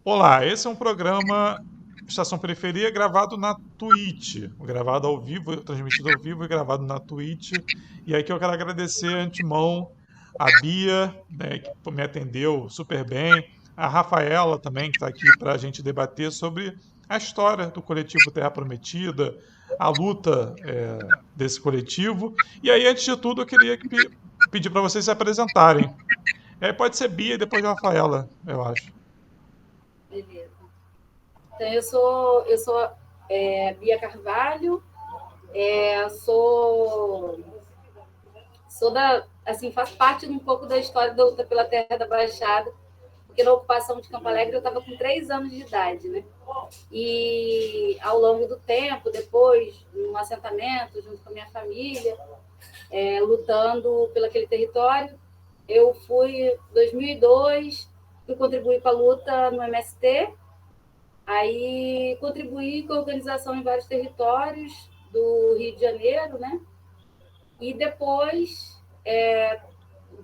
Olá, esse é um programa Estação Periferia gravado na Twitch, gravado ao vivo, transmitido ao vivo e gravado na Twitch. E aí que eu quero agradecer de antemão a Bia, né, que me atendeu super bem, a Rafaela também, que está aqui para a gente debater sobre a história do coletivo Terra Prometida, a luta desse coletivo. E aí, antes de tudo, eu queria pedir para vocês se apresentarem. Pode ser Bia e depois Rafaela, eu acho. Beleza. Então, eu sou Bia Carvalho, sou assim, faço parte um pouco da história da luta pela Terra da Baixada, porque na ocupação de Campo Alegre eu estava com 3 anos de idade, né? E ao longo do tempo, depois, num assentamento, junto com a minha família, lutando pelo aquele território, eu fui, em 2002, fui contribuir com a luta no MST. Aí contribuí com a organização em vários territórios do Rio de Janeiro, né? E depois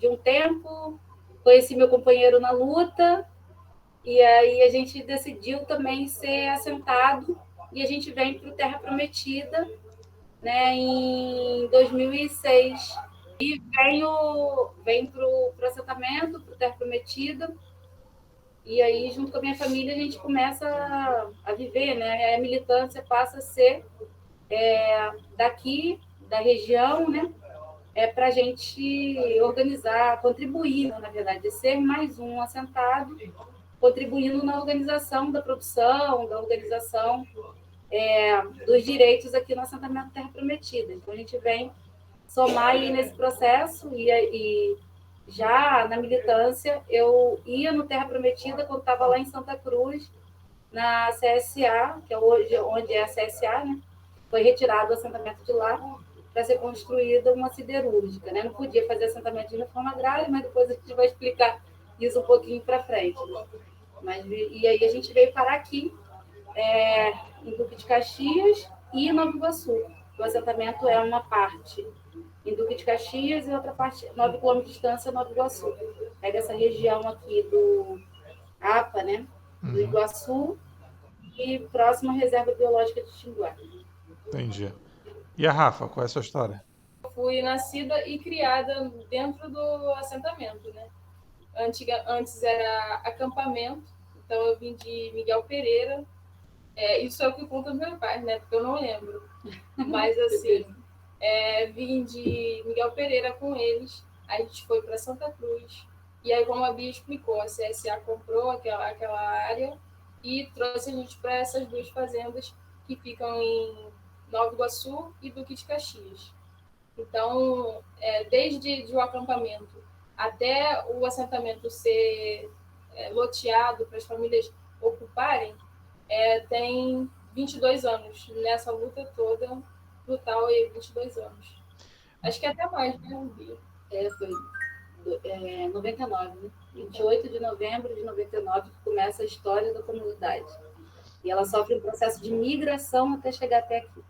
de um tempo, conheci meu companheiro na luta, e aí a gente decidiu também ser assentado, e a gente vem para o Terra Prometida, né, em 2006. E venho para o assentamento, para o Terra Prometida, e aí, junto com a minha família, a gente começa a viver, né? A militância passa a ser daqui, da região, né? Para a gente organizar, contribuir, na verdade, ser mais um assentado, contribuindo na organização da produção, da organização dos direitos aqui no assentamento Terra Prometida. Então, a gente vem somar aí nesse processo e já na militância, eu ia no Terra Prometida quando estava lá em Santa Cruz, na CSA, que é hoje onde é a CSA, né? Foi retirado o assentamento de lá para ser construída uma siderúrgica, né? Não podia fazer assentamento de reforma agrária, mas depois a gente vai explicar isso um pouquinho para frente. E aí a gente veio parar aqui, em Duque de Caxias e Nova Iguaçu. O assentamento é uma parte em Duque de Caxias e outra parte, 9 quilômetros de distância, Nova Iguaçu. Pega essa região aqui do APA, né? Do Uhum, Iguaçu e próxima à reserva biológica de Tinguá. entendi. E a Rafa, qual é a sua história? Fui nascida e criada dentro do assentamento, né? Antes era acampamento, então eu vim de Miguel Pereira. Isso é o que conta do meu pai, né? Porque eu não lembro. Mas assim, vim de Miguel Pereira com eles, a gente foi para Santa Cruz. E aí, como a Bia explicou, a CSA comprou aquela área e trouxe a gente para essas duas fazendas que ficam em Nova Iguaçu e Duque de Caxias. Então, desde o acampamento até o assentamento ser loteado para as famílias ocuparem, tem 22 anos. Nessa luta toda, brutal, e 22 anos. Acho que até mais, né, Bia? Foi 99, né? 28 de novembro de 99 que começa a história da comunidade. E ela sofre um processo de migração até chegar até aqui.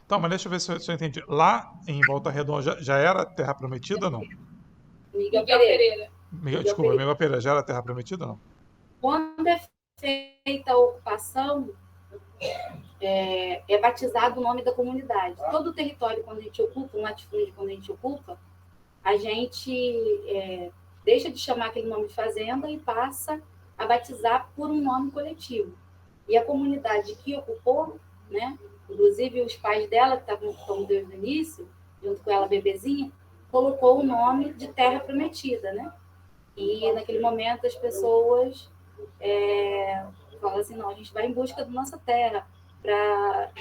Então, mas deixa eu ver se eu entendi. Lá em Volta Redonda já era Terra Prometida ou não? Miguel Miguel Pereira. Pereira. Miguel Desculpa, Pereira. Miguel Pereira, já era Terra Prometida ou não? Quando é feita a ocupação, é batizado o nome da comunidade. Todo o território, quando a gente ocupa, um latifúndio, quando a gente ocupa, a gente deixa de chamar aquele nome de fazenda e passa a batizar por um nome coletivo. E a comunidade que ocupou, né, inclusive os pais dela, que estavam ocupando desde o início, junto com ela, bebezinha, colocou o nome de Terra Prometida, né? E naquele momento as pessoas falam assim, não, a gente vai em busca da nossa terra para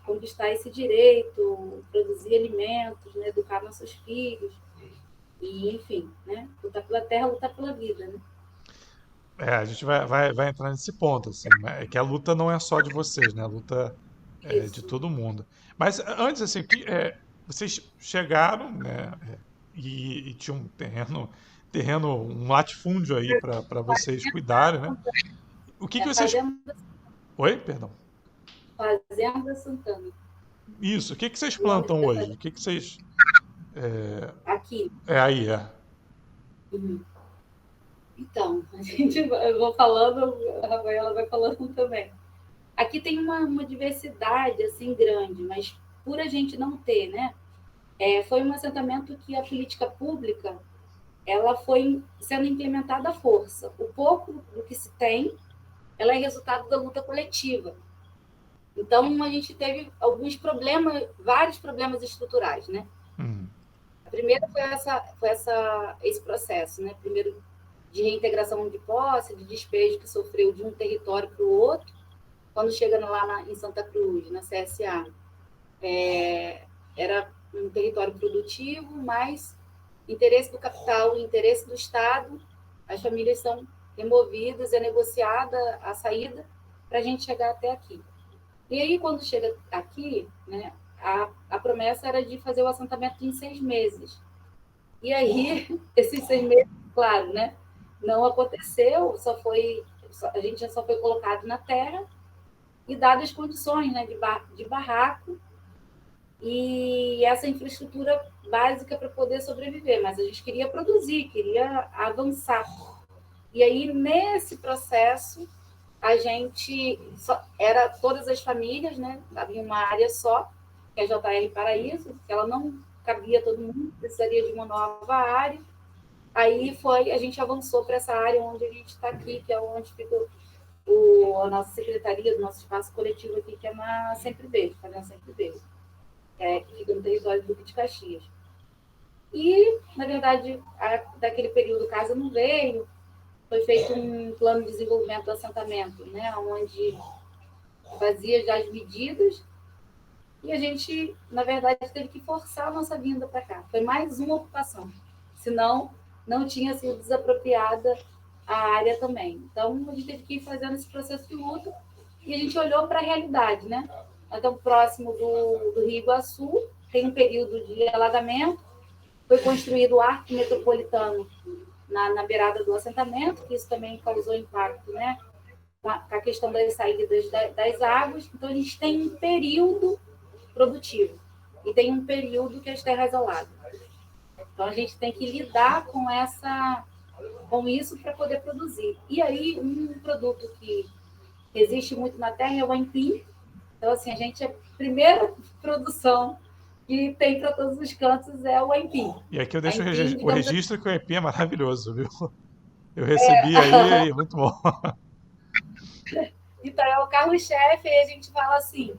conquistar esse direito, produzir alimentos, né, educar nossos filhos, e enfim, né, lutar pela terra, lutar pela vida, né? A gente vai entrar nesse ponto, assim. É que a luta não é só de vocês, né? A luta é de Isso. todo mundo. Mas antes, assim, vocês chegaram, né? E tinham um terreno, um latifúndio aí para vocês cuidarem, né? O que vocês. Fazenda, Oi, perdão. Fazenda Santana, Isso. O que vocês o nome plantam da hoje? fazenda. O que vocês. É, Aqui. é aí, é. Uhum. Então, eu vou falando, a Rafaela vai falando também. Aqui tem uma diversidade assim grande, mas por a gente não ter, né? Foi um assentamento que a política pública ela foi sendo implementada à força. O pouco do que se tem, ela é resultado da luta coletiva. Então, a gente teve alguns problemas, vários problemas estruturais, né? A primeira foi esse processo, né? Primeiro, de reintegração de posse, de despejo que sofreu de um território para o outro, quando chega em Santa Cruz, na CSA, era um território produtivo, mas interesse do capital, interesse do Estado, as famílias são removidas, é negociada a saída para a gente chegar até aqui. E aí, quando chega aqui, né, a promessa era de fazer o assentamento em 6 meses. E aí, esses 6 meses, claro, né, não aconteceu, a gente só foi colocado na terra e dadas as condições, né, de barraco e essa infraestrutura básica para poder sobreviver. Mas a gente queria produzir, queria avançar. E aí, nesse processo, a gente era todas as famílias, né? Havia uma área só, que é a JR Paraíso, que ela não cabia todo mundo, precisaria de uma nova área. Aí a gente avançou para essa área onde a gente está aqui, que é onde fica a nossa secretaria, do nosso espaço coletivo aqui, que é na Sempre Verde, fazendo Sempre Verde, que fica no território do Duque de Caxias. E, na verdade, daquele período, casa não veio, foi feito um plano de desenvolvimento do assentamento, né, onde fazia já as medidas e a gente, na verdade, teve que forçar a nossa vinda para cá. Foi mais uma ocupação, senão não tinha sido desapropriada a área também. Então, a gente teve que ir fazendo esse processo de luta e a gente olhou para a realidade, né? Nós estamos próximo do Rio Iguaçu, tem um período de alagamento, foi construído o arco metropolitano na beirada do assentamento, que isso também causou impacto, né? Com a questão das saídas das águas. Então, a gente tem um período produtivo e tem um período que é as terras isoladas. Então, a gente tem que lidar com isso para poder produzir. E aí, um produto que existe muito na terra é o aipim. Então, assim, a gente, a primeira produção que tem para todos os cantos é o aipim. E aqui eu deixo aipim, o assim, registro que o aipim é maravilhoso, viu? Eu recebi aí, muito bom. Então, é o carro-chefe, e a gente fala assim,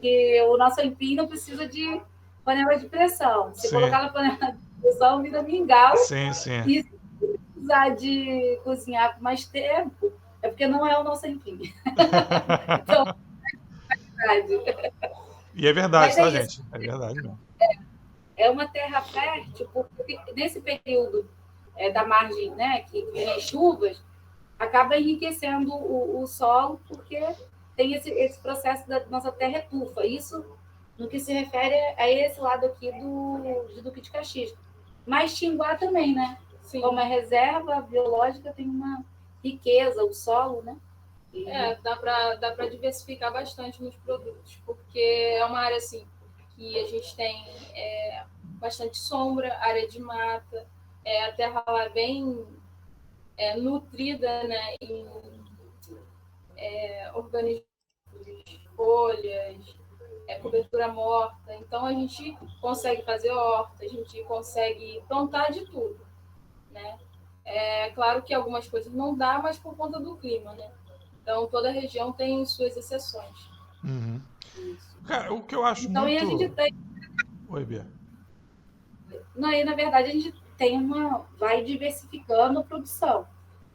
que o nosso aipim não precisa de panela de pressão. Se Sim. colocar na panela de pressão, vira mingau. Sim, sim. E se precisar de cozinhar com mais tempo, é porque não é o nosso aipim. Então, é verdade. E é verdade, tá, isso. gente? É verdade mesmo. É uma terra fértil, porque nesse período da margem, né, que vem as chuvas, acaba enriquecendo o solo, porque tem esse processo da nossa terra etufa. Isso no que se refere a esse lado aqui de Duque de Caxias. Mas Tinguá também, né? Sim. Como é reserva biológica, tem uma riqueza, o solo, né? Dá para diversificar bastante nos produtos, porque é uma área assim que a gente tem bastante sombra, área de mata, a terra lá bem nutrida, né, em organismos, folhas, cobertura morta. Então a gente consegue fazer horta, a gente consegue plantar de tudo, né? É claro que algumas coisas não dá, mas por conta do clima, né? Então toda região tem suas exceções. Uhum. Cara, o que eu acho então, muito... E a gente tem... Oi, Bia. Não, e na verdade a gente vai diversificando a produção.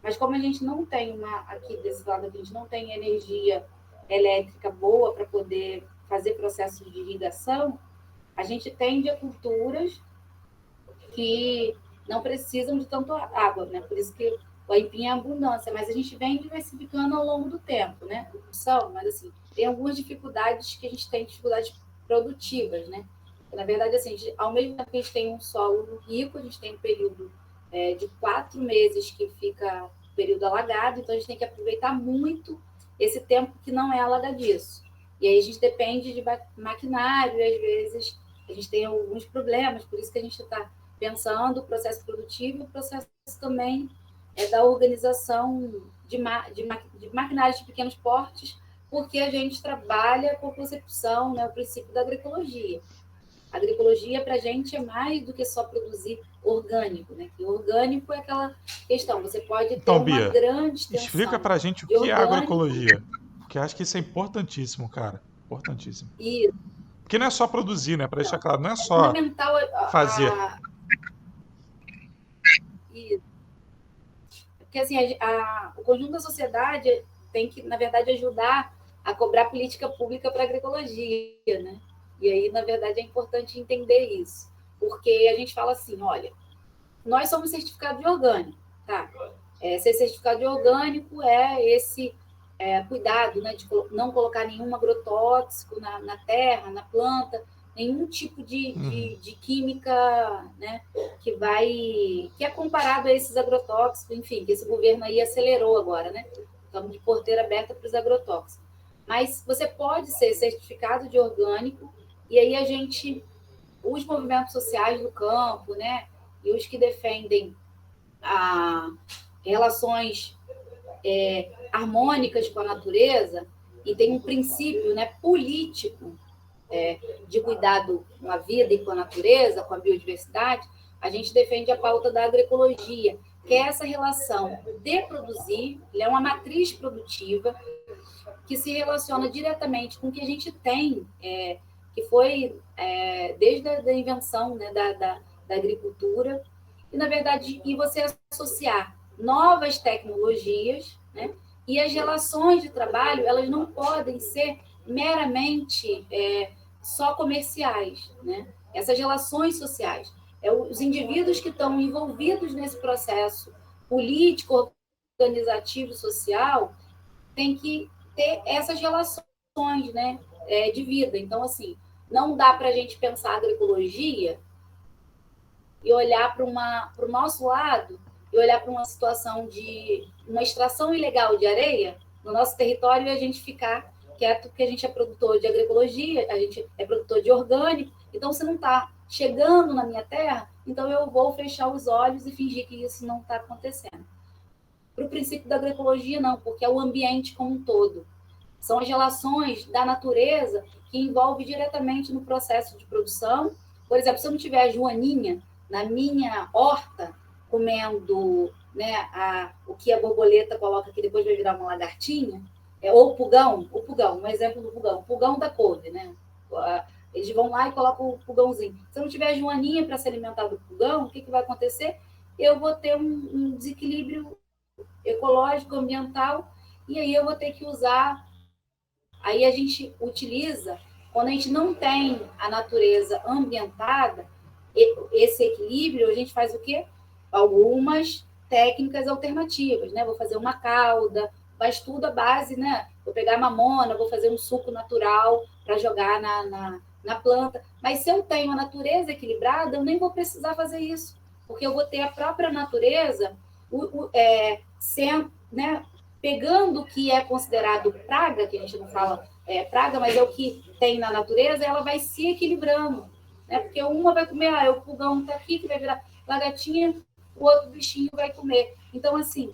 Mas como a gente não tem aqui desse lado, a gente não tem energia elétrica boa para poder fazer processos de irrigação, a gente tende a culturas que não precisam de tanto água, né? Por isso que o aipim é abundância, mas a gente vem diversificando ao longo do tempo, né? Mas assim, tem algumas dificuldades que a gente tem, dificuldades produtivas, né? Na verdade, assim, ao mesmo tempo que a gente tem um solo rico, a gente tem um período de 4 meses que fica período alagado, então a gente tem que aproveitar muito esse tempo que não é alagadiço. E aí a gente depende de maquinário, e às vezes a gente tem alguns problemas, por isso que a gente está pensando o processo produtivo e o processo também é da organização de maquinários de pequenos portes, porque a gente trabalha com concepção, né, o princípio da agroecologia. A agroecologia, para a gente, é mais do que só produzir orgânico, né? E orgânico é aquela questão, você pode ter Então, uma Bia, grande extensão explica pra gente o de que é orgânico agroecologia. Porque eu acho que isso é importantíssimo, cara. Importantíssimo. e Porque não é só produzir, né? Para deixar então, claro, não é é só fundamental fazer. e- porque assim, o conjunto da sociedade tem que, na verdade, ajudar a cobrar política pública para a agroecologia, né? E aí, na verdade, é importante entender isso. Porque a gente fala assim, olha, nós somos certificados de orgânico, tá? Ser certificado de orgânico é esse cuidado, né, de não colocar nenhum agrotóxico na terra, na planta, nenhum tipo de química, né, que é comparado a esses agrotóxicos, enfim, que esse governo aí acelerou agora, né? Estamos de porteira aberta para os agrotóxicos. Mas você pode ser certificado de orgânico e aí os movimentos sociais do campo, né, e os que defendem relações harmônicas com a natureza e tem um princípio, né, político de cuidado com a vida e com a natureza, com a biodiversidade, a gente defende a pauta da agroecologia, que é essa relação de produzir, ele é uma matriz produtiva que se relaciona diretamente com o que a gente tem, que foi desde a invenção, né, da agricultura, e, na verdade, você associar novas tecnologias, né, e as relações de trabalho, elas não podem ser meramente só comerciais, né? Essas relações sociais. Os indivíduos que estão envolvidos nesse processo político, organizativo, social, têm que ter essas relações, né, de vida. Então, assim, não dá para a gente pensar a agroecologia e olhar para o nosso lado e olhar para uma situação de uma extração ilegal de areia no nosso território e a gente ficar quieto, porque a gente é produtor de agroecologia, a gente é produtor de orgânico, então se não está chegando na minha terra, então eu vou fechar os olhos e fingir que isso não está acontecendo. Para o princípio da agroecologia, não, porque é o ambiente como um todo. São as relações da natureza que envolvem diretamente no processo de produção. Por exemplo, se eu não tiver a joaninha na minha horta comendo, né, o que a borboleta coloca, que depois vai virar uma lagartinha, ou o pulgão, um exemplo do pulgão, o pulgão da couve, né? Eles vão lá e colocam o pulgãozinho. Se eu não tiver a joaninha para se alimentar do pulgão, o que vai acontecer? Eu vou ter um desequilíbrio ecológico, ambiental, e aí eu vou ter que usar. Aí a gente utiliza, quando a gente não tem a natureza ambientada, esse equilíbrio, a gente faz o quê? Algumas técnicas alternativas, né? Vou fazer uma calda, mas tudo à base, né? Vou pegar mamona, vou fazer um suco natural para jogar na planta. Mas se eu tenho a natureza equilibrada, eu nem vou precisar fazer isso, porque eu vou ter a própria natureza né, pegando o que é considerado praga, que a gente não fala praga, mas é o que tem na natureza, ela vai se equilibrando, né? Porque uma vai comer, o pulgão está aqui, que vai virar lagartinha, o outro bichinho vai comer. Então, assim,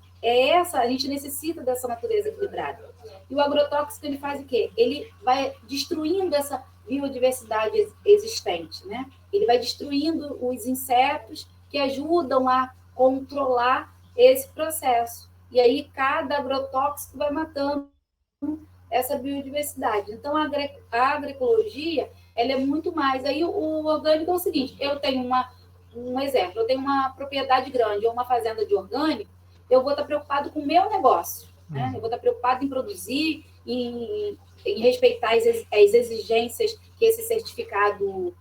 a gente necessita dessa natureza equilibrada. E o agrotóxico, ele faz o quê? Ele vai destruindo essa biodiversidade existente, né? Ele vai destruindo os insetos que ajudam a controlar esse processo. E aí, cada agrotóxico vai matando essa biodiversidade. Então, a agroecologia, ela é muito mais. Aí, o orgânico é o seguinte, eu tenho um exemplo, eu tenho uma propriedade grande ou uma fazenda de orgânico, eu vou estar preocupado com o meu negócio, né? Eu vou estar preocupado em produzir, em respeitar as exigências que esse certificado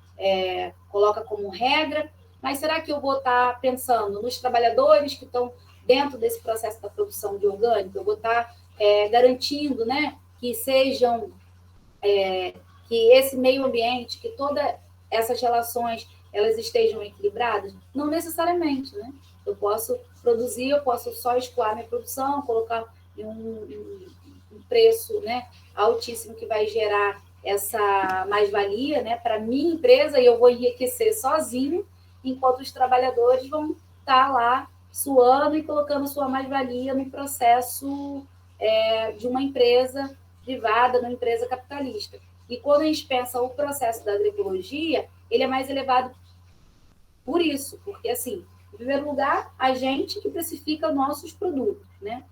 coloca como regra, mas será que eu vou estar pensando nos trabalhadores que estão dentro desse processo da produção de orgânico? Eu vou estar garantindo, né, que sejam, que esse meio ambiente, que todas essas relações, elas estejam equilibradas? Não necessariamente, né? Eu posso produzir, eu posso só escoar minha produção, colocar um preço, né, altíssimo que vai gerar essa mais-valia, né, para minha empresa, e eu vou enriquecer sozinho, enquanto os trabalhadores vão estar lá suando e colocando sua mais-valia no processo de uma empresa privada, numa empresa capitalista. E quando a gente pensa o processo da agroecologia, ele é mais elevado por isso, porque, assim, em primeiro lugar, a gente que precifica nossos produtos, né?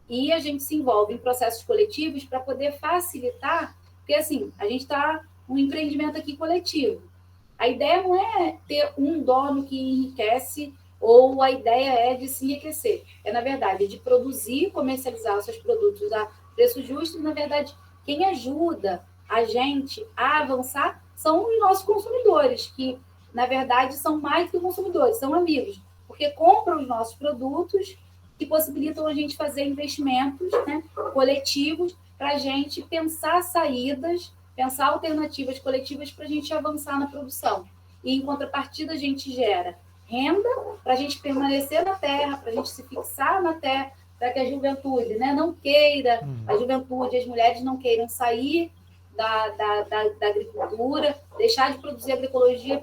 E a gente se envolve em processos coletivos para poder facilitar, porque, assim, a gente está um empreendimento aqui coletivo. A ideia não é ter um dono que enriquece ou a ideia é de se enriquecer. É, na verdade, de produzir, comercializar os seus produtos a preço justo. E, na verdade, quem ajuda a gente a avançar são os nossos consumidores, que, na verdade, são mais que consumidores, são amigos, porque compram os nossos produtos que possibilitam a gente fazer investimentos, né, coletivos para a gente pensar saídas, pensar alternativas coletivas para a gente avançar na produção. E, em contrapartida, a gente gera renda para a gente permanecer na terra, para a gente se fixar na terra, para que a juventude, né, não queira, a juventude, as mulheres não queiram sair da agricultura, deixar de produzir agroecologia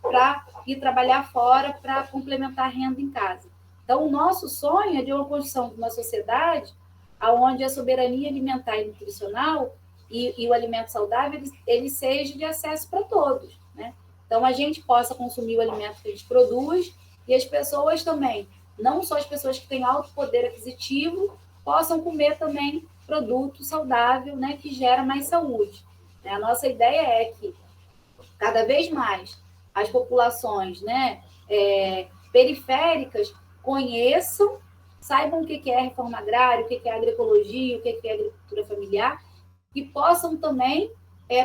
para ir trabalhar fora para complementar a renda em casa. Então, o nosso sonho é de uma construção de uma sociedade onde a soberania alimentar e nutricional e o alimento saudável ele seja de acesso para todos, né? Então, a gente possa consumir o alimento que a gente produz e as pessoas também, não só as pessoas que têm alto poder aquisitivo, possam comer também produto saudável, né, que gera mais saúde. A nossa ideia é que cada vez mais as populações, né, periféricas conheçam, saibam o que é reforma agrária, o que é agroecologia, o que é agricultura familiar, e possam também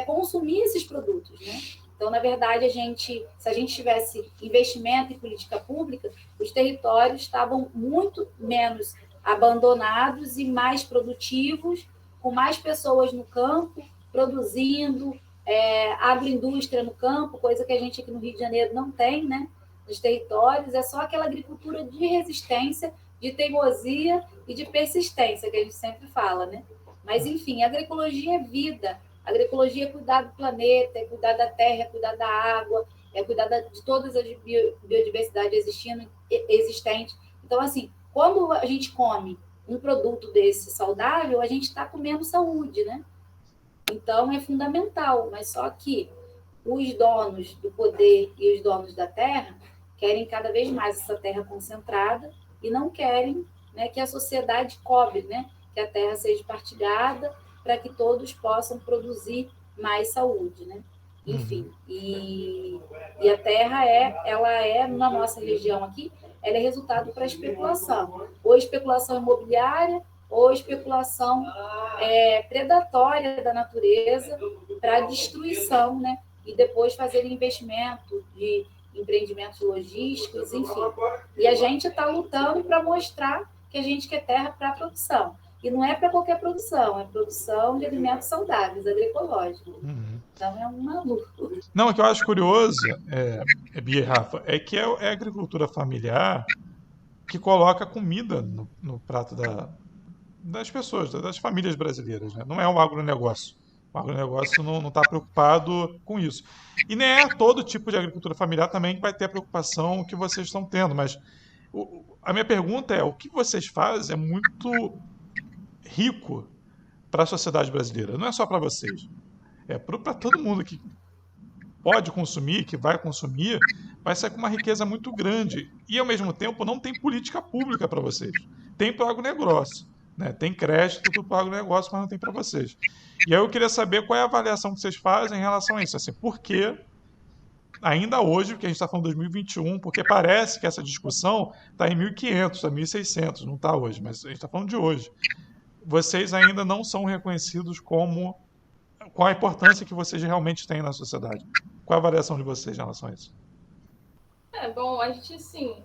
consumir esses produtos, né? Então, na verdade, se a gente tivesse investimento em política pública, os territórios estavam muito menos abandonados e mais produtivos, com mais pessoas no campo, produzindo, agroindústria no campo, coisa que a gente aqui no Rio de Janeiro não tem, né? Nos territórios, é só aquela agricultura de resistência, de teimosia e de persistência, que a gente sempre fala, né? Mas, enfim, a agroecologia é vida. A agroecologia é cuidar do planeta, é cuidar da terra, é cuidar da água, é cuidar de todas as biodiversidades existentes. Então, assim, quando a gente come um produto desse saudável, a gente está comendo saúde, né? Então, é fundamental, mas só que os donos do poder e os donos da terra querem cada vez mais essa terra concentrada e não querem, né, que a sociedade cobre, né, que a terra seja partilhada para que todos possam produzir mais saúde, né? Enfim, e a terra na nossa região aqui, ela é resultado para especulação, ou especulação imobiliária, ou especulação predatória da natureza para destruição, né? E depois fazer investimento de empreendimentos logísticos, enfim. E a gente está lutando para mostrar que a gente quer terra para produção. E não é para qualquer produção, é produção de alimentos saudáveis, agroecológicos. Então é uma luta. Não, o que eu acho curioso, Bia e Rafa, é que é a agricultura familiar que coloca comida no prato das pessoas, das famílias brasileiras, né? Não é um agronegócio. O agronegócio não está preocupado com isso. E nem é todo tipo de agricultura familiar também que vai ter a preocupação que vocês estão tendo, mas a minha pergunta é, o que vocês fazem é muito rico para a sociedade brasileira. Não é só para vocês. É para todo mundo que pode consumir, que vai consumir, vai sair com uma riqueza muito grande. E, ao mesmo tempo, não tem política pública para vocês. Tem para o agronegócio. Né? Tem crédito para o agronegócio, mas não tem para vocês. E aí eu queria saber qual é a avaliação que vocês fazem em relação a isso. Assim, por que, ainda hoje, porque a gente está falando de 2021, porque parece que essa discussão está em 1500, está em 1600, não está hoje, mas a gente está falando de hoje. Vocês ainda não são reconhecidos como... Qual a importância que vocês realmente têm na sociedade? Qual a avaliação de vocês em relação a isso? Bom, a gente, sim,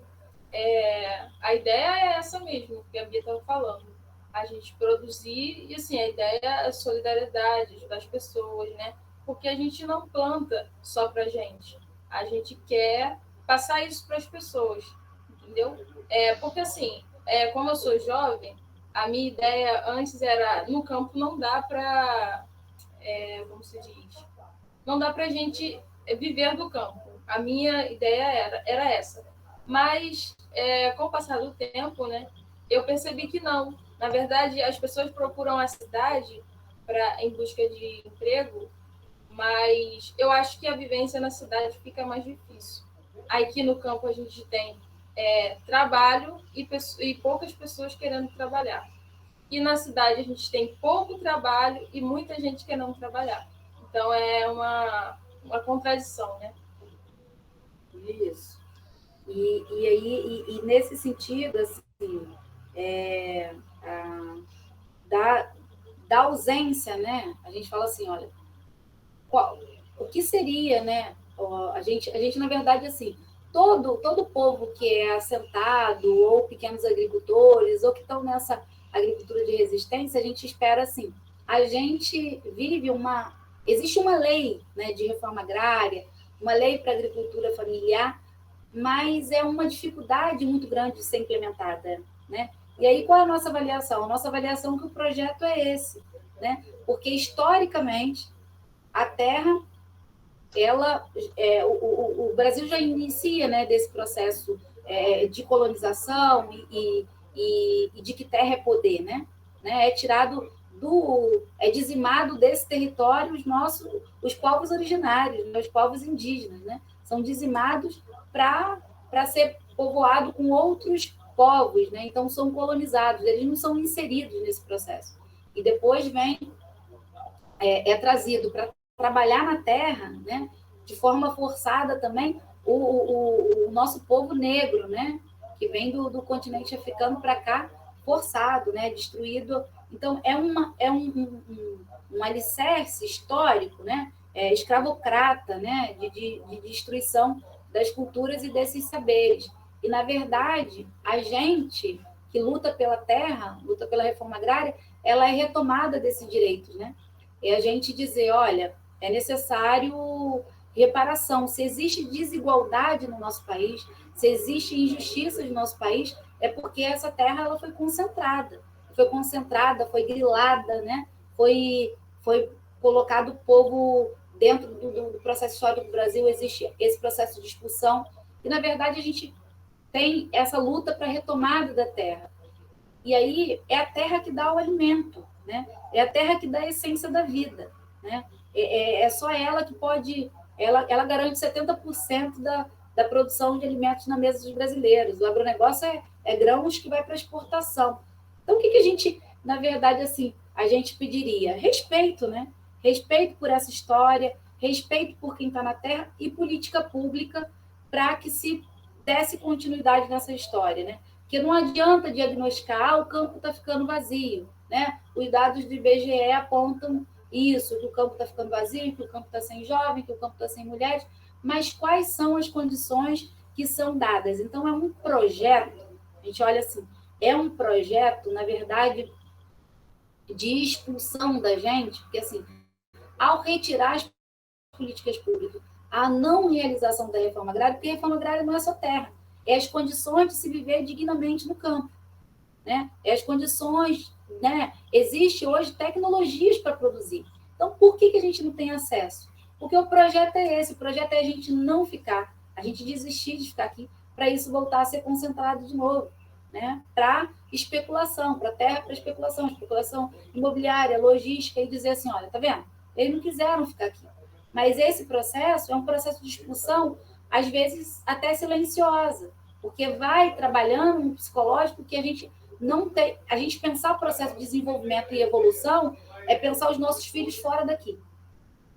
a ideia é essa mesmo, que a Bia estava falando. A gente produzir, e assim, a ideia é a solidariedade, ajudar as pessoas, né? Porque a gente não planta só pra gente. A gente quer passar isso para as pessoas, entendeu? Porque assim, como eu sou jovem, a minha ideia antes era, no campo não dá para... como se diz? Não dá para a gente viver do campo. A minha ideia era essa. Mas, com o passar do tempo, né, eu percebi que não. Na verdade, as pessoas procuram a cidade em busca de emprego, mas eu acho que a vivência na cidade fica mais difícil. Aqui no campo a gente tem trabalho e poucas pessoas querendo trabalhar. E na cidade a gente tem pouco trabalho e muita gente querendo trabalhar. Então é uma contradição, né? Isso. E nesse sentido, assim, da, da ausência, né? A gente fala assim, olha, o que seria, né? A gente, na verdade, assim, todo povo que é assentado, ou pequenos agricultores, ou que estão nessa agricultura de resistência, a gente espera assim, a gente vive existe uma lei, né, de reforma agrária, uma lei para a agricultura familiar, mas é uma dificuldade muito grande de ser implementada, né? E aí, qual é a nossa avaliação? A nossa avaliação é que o projeto é esse, né? Porque, historicamente, a terra, o Brasil já inicia, né, desse processo de colonização e de que terra é poder, né? É tirado é dizimado desse território os povos originários, né, os povos indígenas, né? São dizimados para ser povoado com outros povos, né? Então são colonizados, eles não são inseridos nesse processo. E depois é trazido para trabalhar na terra, né? De forma forçada também o nosso povo negro, né? Que vem do continente africano para cá, forçado, né? Destruído. Então é um alicerce histórico, né? Escravocrata, né? De destruição das culturas e desses saberes. E, na verdade, a gente que luta pela terra, luta pela reforma agrária, ela é retomada desses direitos, né? É a gente dizer, olha, é necessário reparação. Se existe desigualdade no nosso país, se existe injustiça no nosso país, é porque essa terra ela foi concentrada, foi grilada, né? Foi colocado o povo dentro do processo histórico do Brasil, existe esse processo de expulsão, e, na verdade, a gente tem essa luta para a retomada da terra. E aí é a terra que dá o alimento, né? É a terra que dá a essência da vida, né? É só ela que pode... Ela garante 70% da produção de alimentos na mesa dos brasileiros. O agronegócio é grãos que vai para exportação. Então, o que a gente, na verdade, assim, a gente pediria? Respeito, né? Respeito por essa história, respeito por quem está na terra e política pública para que se desse continuidade nessa história, né? Porque não adianta diagnosticar, o campo está ficando vazio, né? Os dados do IBGE apontam isso, que o campo está ficando vazio, que o campo está sem jovem, que o campo está sem mulheres, mas quais são as condições que são dadas? Então, é um projeto, a gente olha assim, é um projeto, na verdade, de expulsão da gente, porque, assim, ao retirar as políticas públicas, a não realização da reforma agrária, porque a reforma agrária não é só terra, é as condições de se viver dignamente no campo, né? É as condições, né? Existe hoje tecnologias para produzir. Então, por que a gente não tem acesso? Porque o projeto é esse, o projeto é a gente não ficar, a gente desistir de ficar aqui, para isso voltar a ser concentrado de novo, né? Para especulação, para terra, para especulação imobiliária, logística, e dizer assim, olha, tá vendo? Eles não quiseram ficar aqui. Mas esse processo é um processo de expulsão, às vezes até silenciosa, porque vai trabalhando no psicológico que a gente não tem. A gente pensar o processo de desenvolvimento e evolução é pensar os nossos filhos fora daqui,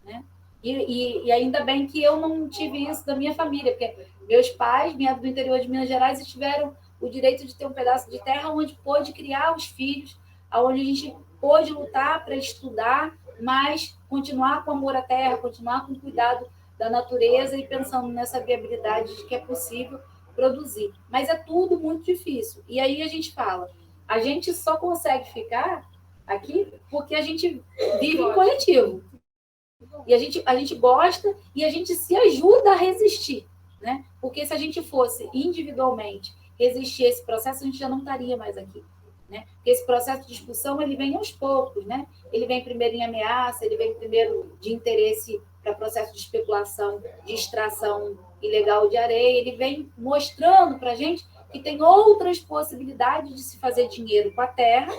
né? E ainda bem que eu não tive isso da minha família, porque meus pais vieram do interior de Minas Gerais e tiveram o direito de ter um pedaço de terra onde pôde criar os filhos, onde a gente pôde lutar para estudar, mas continuar com amor à terra, continuar com cuidado da natureza e pensando nessa viabilidade de que é possível produzir. Mas é tudo muito difícil. E aí a gente fala, a gente só consegue ficar aqui porque a gente vive em coletivo. E a gente gosta e a gente se ajuda a resistir, né? Porque se a gente fosse individualmente resistir a esse processo, a gente já não estaria mais aqui, né? Porque esse processo de expulsão, ele vem aos poucos, né? Ele vem primeiro em ameaça, ele vem primeiro de interesse para processo de especulação, de extração ilegal de areia, ele vem mostrando para a gente que tem outras possibilidades de se fazer dinheiro com a terra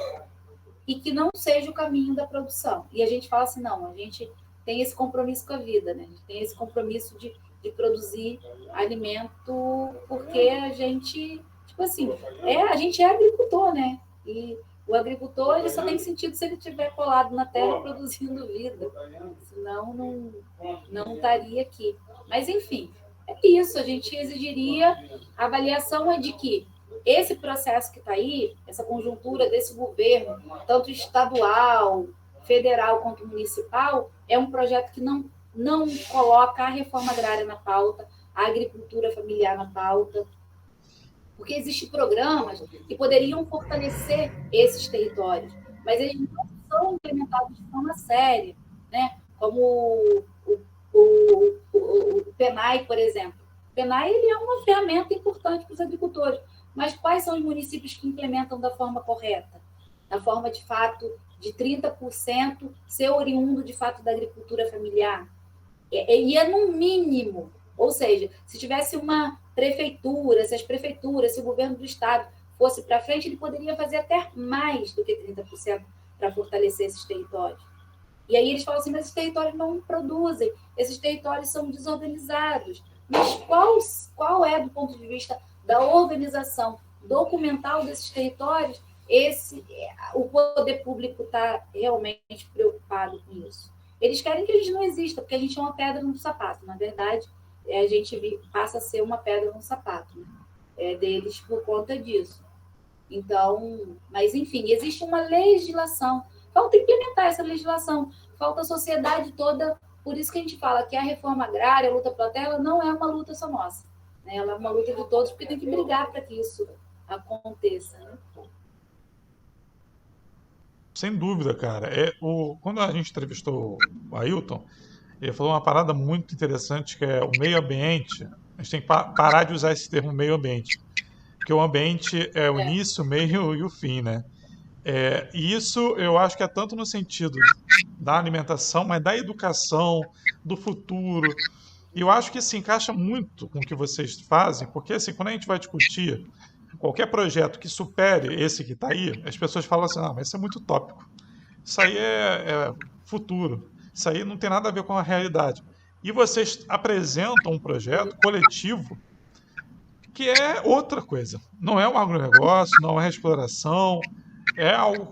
e que não seja o caminho da produção. E a gente fala assim, não, a gente tem esse compromisso com a vida, né? A gente tem esse compromisso de produzir alimento porque a gente, tipo assim, a gente é agricultor, né? E o agricultor ele só tem sentido se ele estiver colado na terra produzindo vida. Senão não estaria aqui. Mas, enfim, é isso. A gente exigiria a avaliação de que esse processo que está aí, essa conjuntura desse governo, tanto estadual, federal quanto municipal, é um projeto que não coloca a reforma agrária na pauta, a agricultura familiar na pauta, porque existem programas que poderiam fortalecer esses territórios, mas eles não são implementados de forma séria, né? Como o PENAI, por exemplo. O PENAI ele é uma ferramenta importante para os agricultores, mas quais são os municípios que implementam da forma correta? Da forma, de fato, de 30% ser oriundo, de fato, da agricultura familiar? E é no mínimo. Ou seja, se tivesse uma prefeitura, se as prefeituras, se o governo do estado fosse para frente, ele poderia fazer até mais do que 30% para fortalecer esses territórios. E aí eles falam assim, mas esses territórios não produzem, esses territórios são desorganizados. Mas qual é, do ponto de vista da organização documental desses territórios, o poder público está realmente preocupado com isso? Eles querem que a gente não exista, porque a gente é uma pedra no sapato. Na verdade, a gente passa a ser uma pedra no sapato, né? Deles por conta disso. Então, mas enfim, existe uma legislação. Falta implementar essa legislação. Falta a sociedade toda. Por isso que a gente fala que a reforma agrária, a luta pela terra, não é uma luta só nossa, né? Ela é uma luta de todos, porque tem que brigar para que isso aconteça, né? Sem dúvida, cara. Quando a gente entrevistou o Ailton, ele falou uma parada muito interessante que é o meio ambiente. A gente tem que parar de usar esse termo meio ambiente, porque o ambiente é o início, o meio e o fim, né? E isso eu acho que é tanto no sentido da alimentação, mas da educação, do futuro. E eu acho que se encaixa muito com o que vocês fazem, porque assim, quando a gente vai discutir qualquer projeto que supere esse que está aí, as pessoas falam assim, mas isso é muito utópico. Isso aí é futuro. Isso aí não tem nada a ver com a realidade. E vocês apresentam um projeto coletivo que é outra coisa. Não é um agronegócio, não é exploração, é algo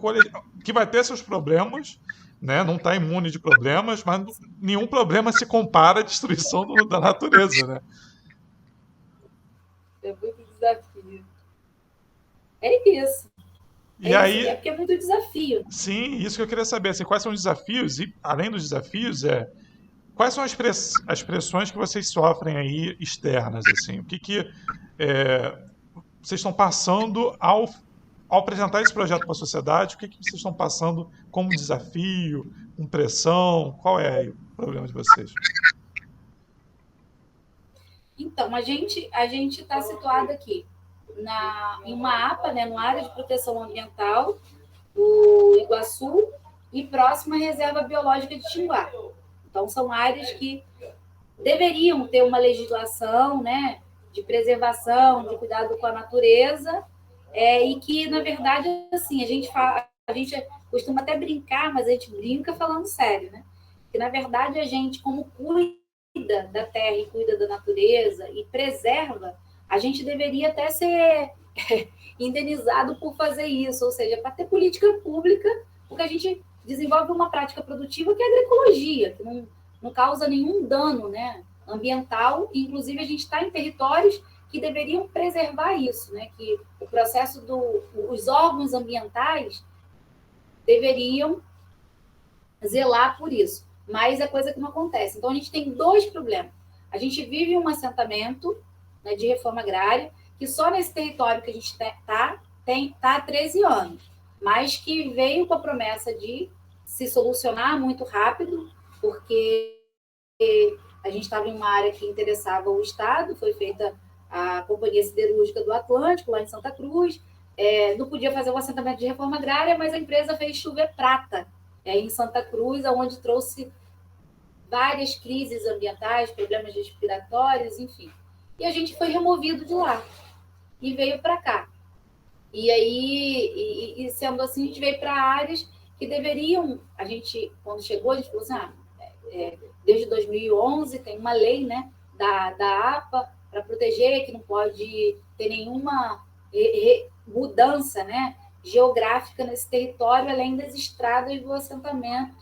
que vai ter seus problemas, né? Não está imune de problemas, mas nenhum problema se compara à destruição da natureza, né? É muito desafio. É isso. E aí, é porque é muito desafio. Sim, isso que eu queria saber. Assim, quais são os desafios? E, além dos desafios, quais são as pressões que vocês sofrem aí externas? Assim? O que vocês estão passando ao apresentar esse projeto para a sociedade? O que vocês estão passando como desafio, com pressão? Qual é aí o problema de vocês? Então, a gente está situado aqui em uma APA, né, numa área de proteção ambiental do Iguaçu e próxima à Reserva Biológica de Tinguá. Então, são áreas que deveriam ter uma legislação, né, de preservação, de cuidado com a natureza, e que, na verdade, assim, a gente costuma até brincar, mas a gente brinca falando sério, né? Que, na verdade, a gente, como cuida da terra e cuida da natureza e preserva, a gente deveria até ser indenizado por fazer isso, ou seja, para ter política pública, porque a gente desenvolve uma prática produtiva que é a agroecologia, que não causa nenhum dano, né, ambiental, e, inclusive a gente está em territórios que deveriam preservar isso, né, que o processo os órgãos ambientais deveriam zelar por isso, mas é coisa que não acontece. Então a gente tem dois problemas. A gente vive um assentamento, né, de reforma agrária, que só nesse território que a gente está há 13 anos, mas que veio com a promessa de se solucionar muito rápido, porque a gente estava em uma área que interessava o Estado, foi feita a Companhia Siderúrgica do Atlântico, lá em Santa Cruz, não podia fazer um assentamento de reforma agrária, mas a empresa fez chover prata em Santa Cruz, onde trouxe várias crises ambientais, problemas respiratórios, enfim. e a gente foi removido de lá e veio para cá. E aí, sendo assim, a gente veio para áreas que deveriam. A gente, quando chegou, a gente falou assim: desde 2011 tem uma lei, né, da APA para proteger, que não pode ter nenhuma mudança, né, geográfica nesse território, além das estradas do assentamento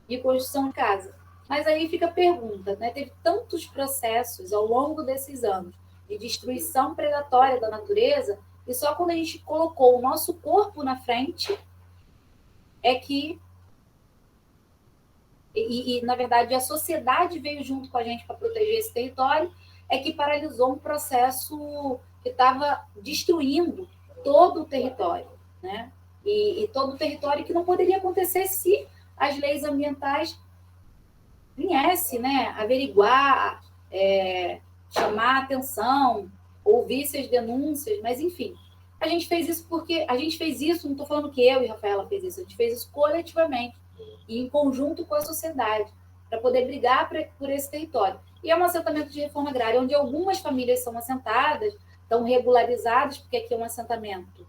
e construção de casa. Mas aí fica a pergunta, né? Teve tantos processos ao longo desses anos de destruição predatória da natureza, e só quando a gente colocou o nosso corpo na frente é que na verdade, a sociedade veio junto com a gente para proteger esse território, é que paralisou um processo que estava destruindo todo o território, né? E todo o território que não poderia acontecer se as leis ambientais viessem, né, averiguar, chamar a atenção, ouvisse as denúncias, mas enfim. A gente fez isso porque a gente fez isso, não estou falando que eu e a Rafaela fez isso, a gente fez isso coletivamente e em conjunto com a sociedade, para poder brigar por esse território. E é um assentamento de reforma agrária, onde algumas famílias são assentadas, estão regularizadas, porque aqui é um assentamento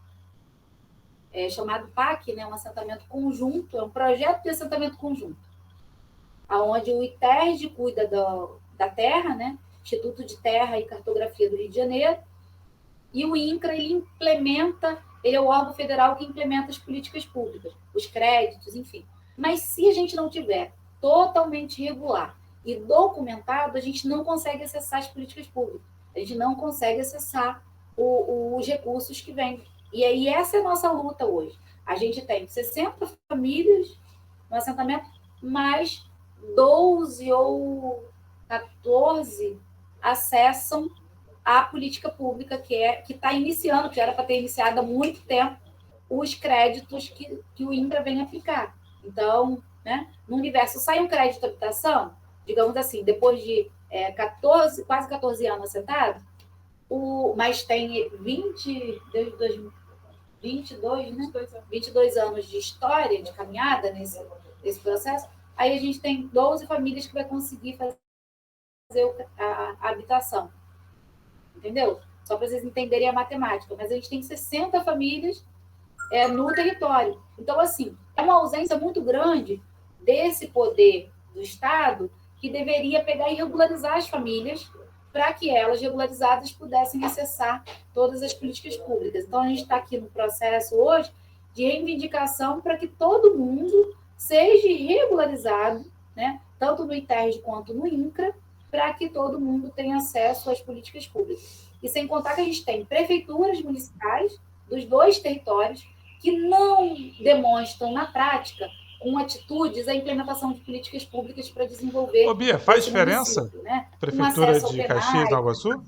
chamado PAC, né, um assentamento conjunto, é um projeto de assentamento conjunto, onde o ITERJ cuida da terra, né, Instituto de Terra e Cartografia do Rio de Janeiro, e o INCRA, ele é o órgão federal que implementa as políticas públicas, os créditos, enfim. Mas se a gente não tiver totalmente regular e documentado, a gente não consegue acessar as políticas públicas, a gente não consegue acessar os recursos que vêm. E aí essa é a nossa luta hoje. A gente tem 60 famílias no assentamento, mais 12 ou 14 acessam a política pública que está iniciando, que já era para ter iniciado há muito tempo, os créditos que o INCRA vem aplicar. Então, né, no universo sai um crédito de habitação, digamos assim, depois de quase 14 anos assentado, mas tem 22, né? 22 anos de história, de caminhada nesse processo, aí a gente tem 12 famílias que vai conseguir fazer a habitação. Entendeu? Só para vocês entenderem a matemática. Mas a gente tem 60 famílias no território. Então, assim, é uma ausência muito grande desse poder do Estado que deveria pegar e regularizar as famílias para que elas, regularizadas, pudessem acessar todas as políticas públicas. Então, a gente está aqui no processo hoje de reivindicação para que todo mundo seja regularizado, né? Tanto no ITERJ quanto no INCRA, para que todo mundo tenha acesso às políticas públicas. E sem contar que a gente tem prefeituras municipais dos dois territórios que não demonstram na prática, com atitudes, a implementação de políticas públicas para desenvolver. Ô, Bia, faz diferença? Né? Prefeitura de Caxias, Nova Iguaçu?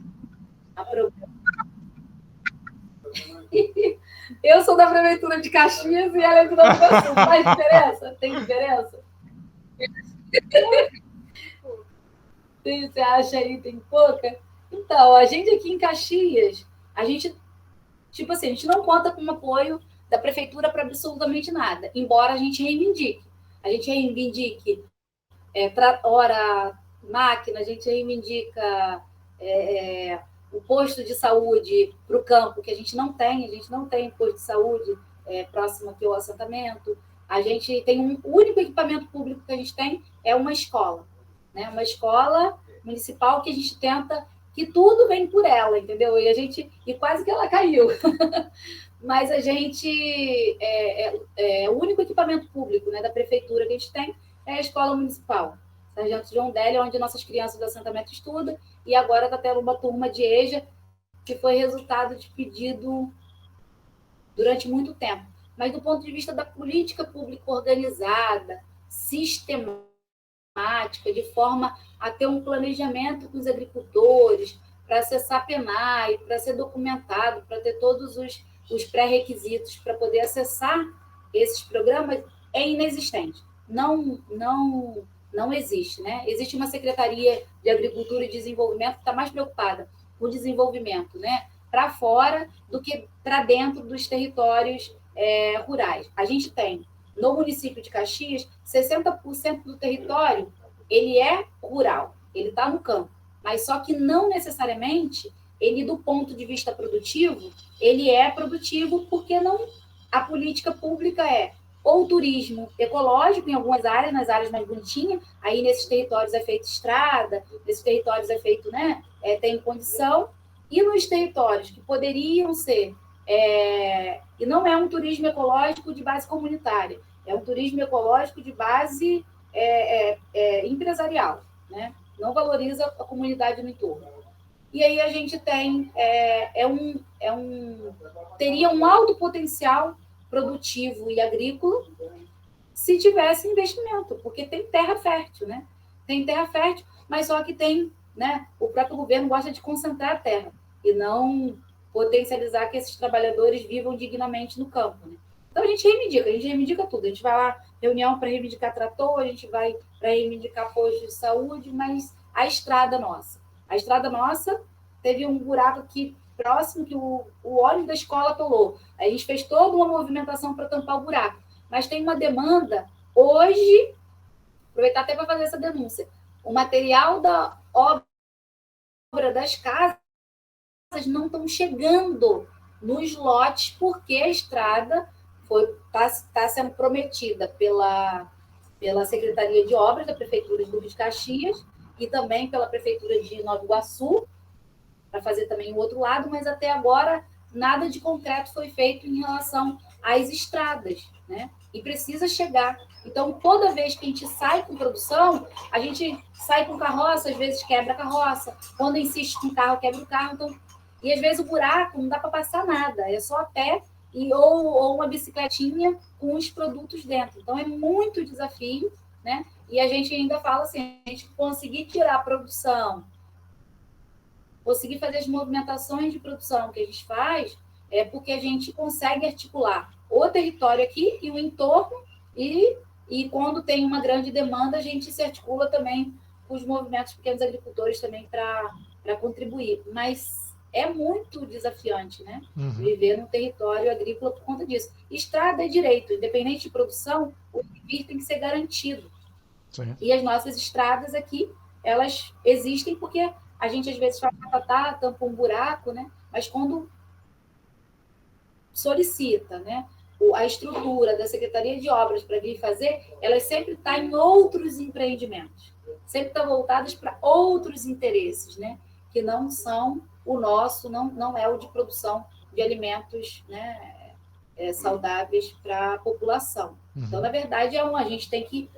Eu sou da prefeitura de Caxias e ela é de Nova Iguaçu. Faz diferença? Tem diferença? Você acha aí tem pouca? Então, a gente aqui em Caxias, a gente não conta com o apoio da prefeitura para absolutamente nada, embora a gente reivindique. A gente reivindique hora máquina, a gente reivindica o posto de saúde para o campo, que a gente não tem posto de saúde próximo aqui ao assentamento. A gente tem o único equipamento público que a gente tem é uma escola, né? Uma escola municipal que a gente tenta, que tudo vem por ela, entendeu? E quase que ela caiu. Mas a gente, o único equipamento público, né, da prefeitura que a gente tem é a escola municipal, Sargento João Délio, onde nossas crianças do assentamento estudam, e agora está tendo uma turma de EJA, que foi resultado de pedido durante muito tempo. Mas do ponto de vista da política pública organizada, sistemática, de forma a ter um planejamento com os agricultores, para acessar PNAE, para ser documentado, para ter todos os pré-requisitos para poder acessar esses programas, é inexistente. Não existe, né? Existe uma Secretaria de Agricultura e Desenvolvimento que está mais preocupada com o desenvolvimento, né, para fora do que para dentro dos territórios rurais. A gente tem, no município de Caxias, 60% do território ele é rural, ele está no campo. Mas só que não necessariamente ele, do ponto de vista produtivo, ele é produtivo porque não a política pública é ou turismo ecológico em algumas áreas, nas áreas mais bonitinhas, aí nesses territórios é feito estrada, nesses territórios é feito, né, tem condição, e nos territórios que poderiam ser, e não é um turismo ecológico de base comunitária, é um turismo ecológico de base empresarial, né? Não valoriza a comunidade no entorno. E aí a gente tem teria um alto potencial produtivo e agrícola se tivesse investimento, porque tem terra fértil, né? Tem terra fértil, mas só que tem, né? O próprio governo gosta de concentrar a terra e não potencializar que esses trabalhadores vivam dignamente no campo, né? Então a gente reivindica tudo. A gente vai lá, reunião para reivindicar trator, a gente vai para reivindicar posto de saúde, mas a estrada nossa teve um buraco aqui próximo que o óleo da escola atolou. Aí a gente fez toda uma movimentação para tampar o buraco. Mas tem uma demanda hoje, aproveitar até para fazer essa denúncia, o material da obra das casas não estão chegando nos lotes porque a estrada está sendo prometida pela Secretaria de Obras da Prefeitura de Duque de Caxias e também pela Prefeitura de Nova Iguaçu, para fazer também o outro lado, mas até agora nada de concreto foi feito em relação às estradas, né? E precisa chegar. Então, toda vez que a gente sai com produção, a gente sai com carroça, às vezes quebra a carroça, quando insiste com carro, quebra o carro. Então, e às vezes o buraco não dá para passar nada, é só a pé ou uma bicicletinha com os produtos dentro. Então, é muito desafio, né? E a gente ainda fala assim, a gente conseguir tirar a produção, conseguir fazer as movimentações de produção que a gente faz, é porque a gente consegue articular o território aqui e o entorno, e quando tem uma grande demanda, a gente se articula também com os movimentos pequenos agricultores também para contribuir. Mas é muito desafiante, né? Viver num território agrícola por conta disso. Estrada é direito, independente de produção, o vir tem que ser garantido. Sim. E as nossas estradas aqui, elas existem porque a gente às vezes faz tampa um buraco, né? Mas quando solicita, né, a estrutura da Secretaria de Obras para vir fazer, ela sempre está em outros empreendimentos, sempre está voltadas para outros interesses, né, que não são o nosso, não é o de produção de alimentos, né, saudáveis para a população. Então, na verdade, a gente tem que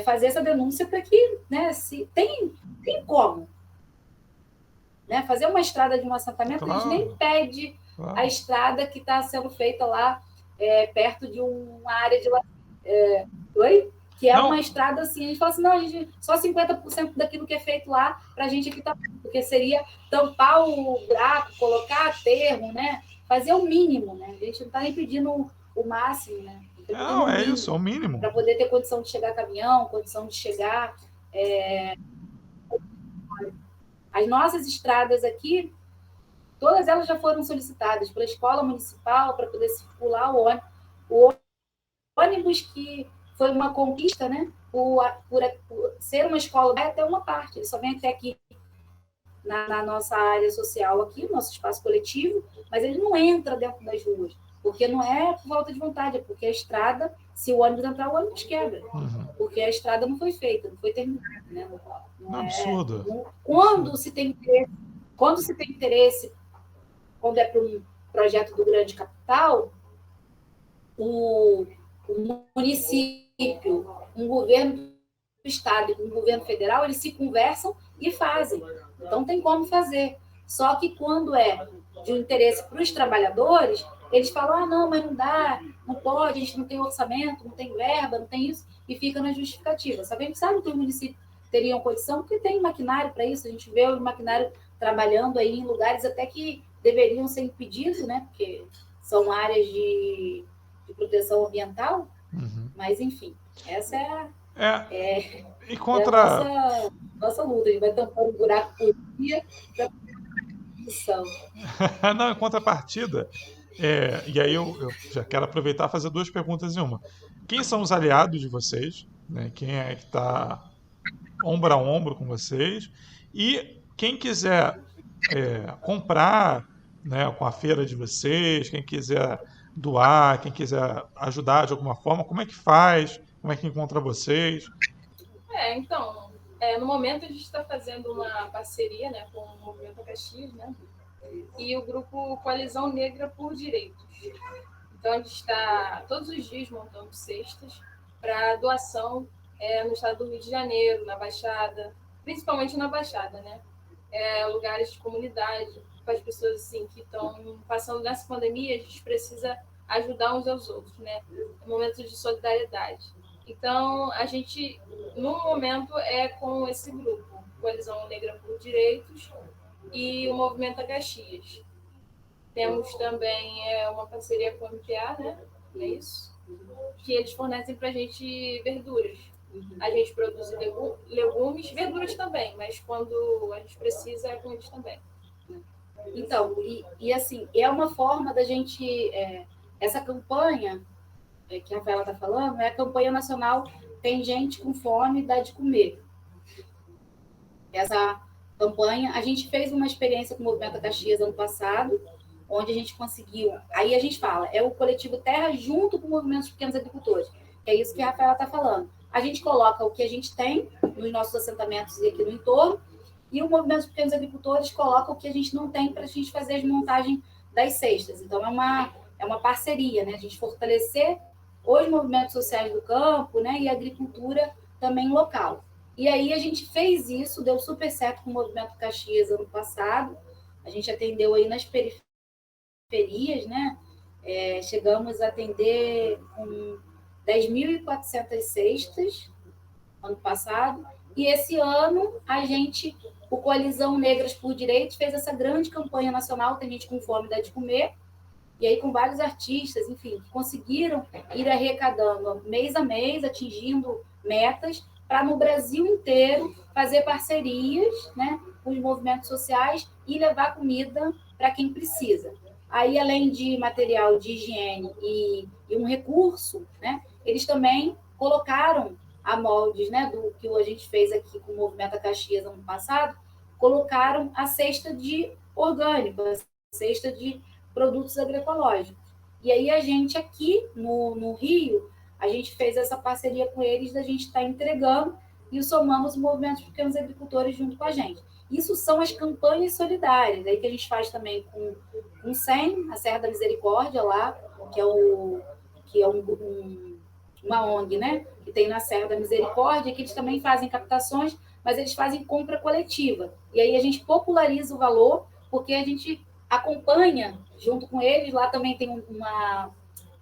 fazer essa denúncia para que, né, se tem como, né, fazer uma estrada de um assentamento, claro. A gente nem pede a estrada que está sendo feita lá perto de uma área de... Que é uma estrada assim, a gente fala assim, não, a gente, só 50% daquilo que é feito lá, para a gente aqui tá, porque seria tampar o buraco, colocar aterro, né? Fazer o mínimo, né? A gente não está nem pedindo o máximo, né? Não, é isso, é o mínimo. Para poder ter condição de chegar caminhão, condição de chegar... As nossas estradas aqui, todas elas já foram solicitadas pela escola municipal para poder circular o ônibus, que foi uma conquista, né? Por ser uma escola, vai até uma parte, ele só vem até aqui na nossa área social aqui, no nosso espaço coletivo, mas ele não entra dentro das ruas, porque não é por falta de vontade, é porque a estrada, se o ônibus entrar, o ônibus quebra, porque a estrada não foi feita, não foi terminada, né? Não é absurdo. Quando se tem interesse, quando é para um projeto do grande capital, o município, um governo do estado e um governo federal, eles se conversam e fazem. Então, tem como fazer. Só que quando é de um interesse para os trabalhadores, eles falam, não, mas não dá, não pode, a gente não tem orçamento, não tem verba, não tem isso, e fica na justificativa. Só que a gente sabe que o município teria condição, porque tem maquinário para isso, a gente vê o maquinário trabalhando aí em lugares até que deveriam ser impedidos, né? Porque são áreas de proteção ambiental, mas enfim, essa e contra... a nossa luta, a gente vai tampar um buraco por dia para produção. Não, em contrapartida, e aí eu já quero aproveitar e fazer duas perguntas em uma. Quem são os aliados de vocês? Né? Quem é que está ombro a ombro com vocês? E quem quiser comprar, né, com a feira de vocês, quem quiser doar, quem quiser ajudar de alguma forma, como é que faz? Como é que encontra vocês? Então, no momento a gente está fazendo uma parceria, né, com o Movimento Caxias, né, e o grupo Coalizão Negra por Direitos. Então, a gente está todos os dias montando cestas para doação no estado do Rio de Janeiro, na Baixada, principalmente na Baixada, né? Lugares de comunidade, para as pessoas assim, que estão passando nessa pandemia, a gente precisa ajudar uns aos outros, né? É um momento de solidariedade. Então, a gente, no momento, é com esse grupo, Coalizão Negra por Direitos e o Movimento Caxias. Temos também uma parceria com o MPA, né? É isso. Que eles fornecem para a gente verduras. A gente produz legumes, verduras também, mas quando a gente precisa é com eles também. Então, e assim, é uma forma da gente. Essa campanha que a Rafaela está falando é a campanha nacional Tem Gente com Fome, Dá de Comer. Essa campanha, a gente fez uma experiência com o Movimento Caxias ano passado, onde a gente conseguiu. Aí a gente fala, é o coletivo Terra junto com o Movimento dos Pequenos Agricultores. Que é isso que a Rafaela está falando. A gente coloca o que a gente tem nos nossos assentamentos e aqui no entorno, e o Movimento dos Pequenos Agricultores coloca o que a gente não tem para a gente fazer as montagens das cestas. Então, é uma parceria, né? A gente fortalecer os movimentos sociais do campo, né? E a agricultura também local. E aí a gente fez isso, deu super certo com o Movimento Caxias ano passado. A gente atendeu aí nas periferias, né? Chegamos a atender com 10.400 cestas ano passado. E esse ano o Coalizão Negras por Direitos fez essa grande campanha nacional, Tem Gente com Fome, Dá de Comer, e aí com vários artistas, enfim, que conseguiram ir arrecadando mês a mês, atingindo metas, para no Brasil inteiro fazer parcerias, né, com os movimentos sociais e levar comida para quem precisa. Aí, além de material de higiene e um recurso, né, eles também colocaram a moldes, né, do que a gente fez aqui com o Movimento Caxias ano passado, colocaram a cesta de orgânico, a cesta de produtos agroecológicos. E aí a gente aqui no Rio, a gente fez essa parceria com eles, da gente estar entregando e somamos o Movimento dos Pequenos Agricultores junto com a gente. Isso são as campanhas solidárias, aí que a gente faz também com o SEM, a Serra da Misericórdia lá, que é uma ONG, né? Que tem na Serra da Misericórdia, que eles também fazem captações, mas eles fazem compra coletiva. E aí a gente populariza o valor, porque a gente acompanha junto com eles. Lá também tem um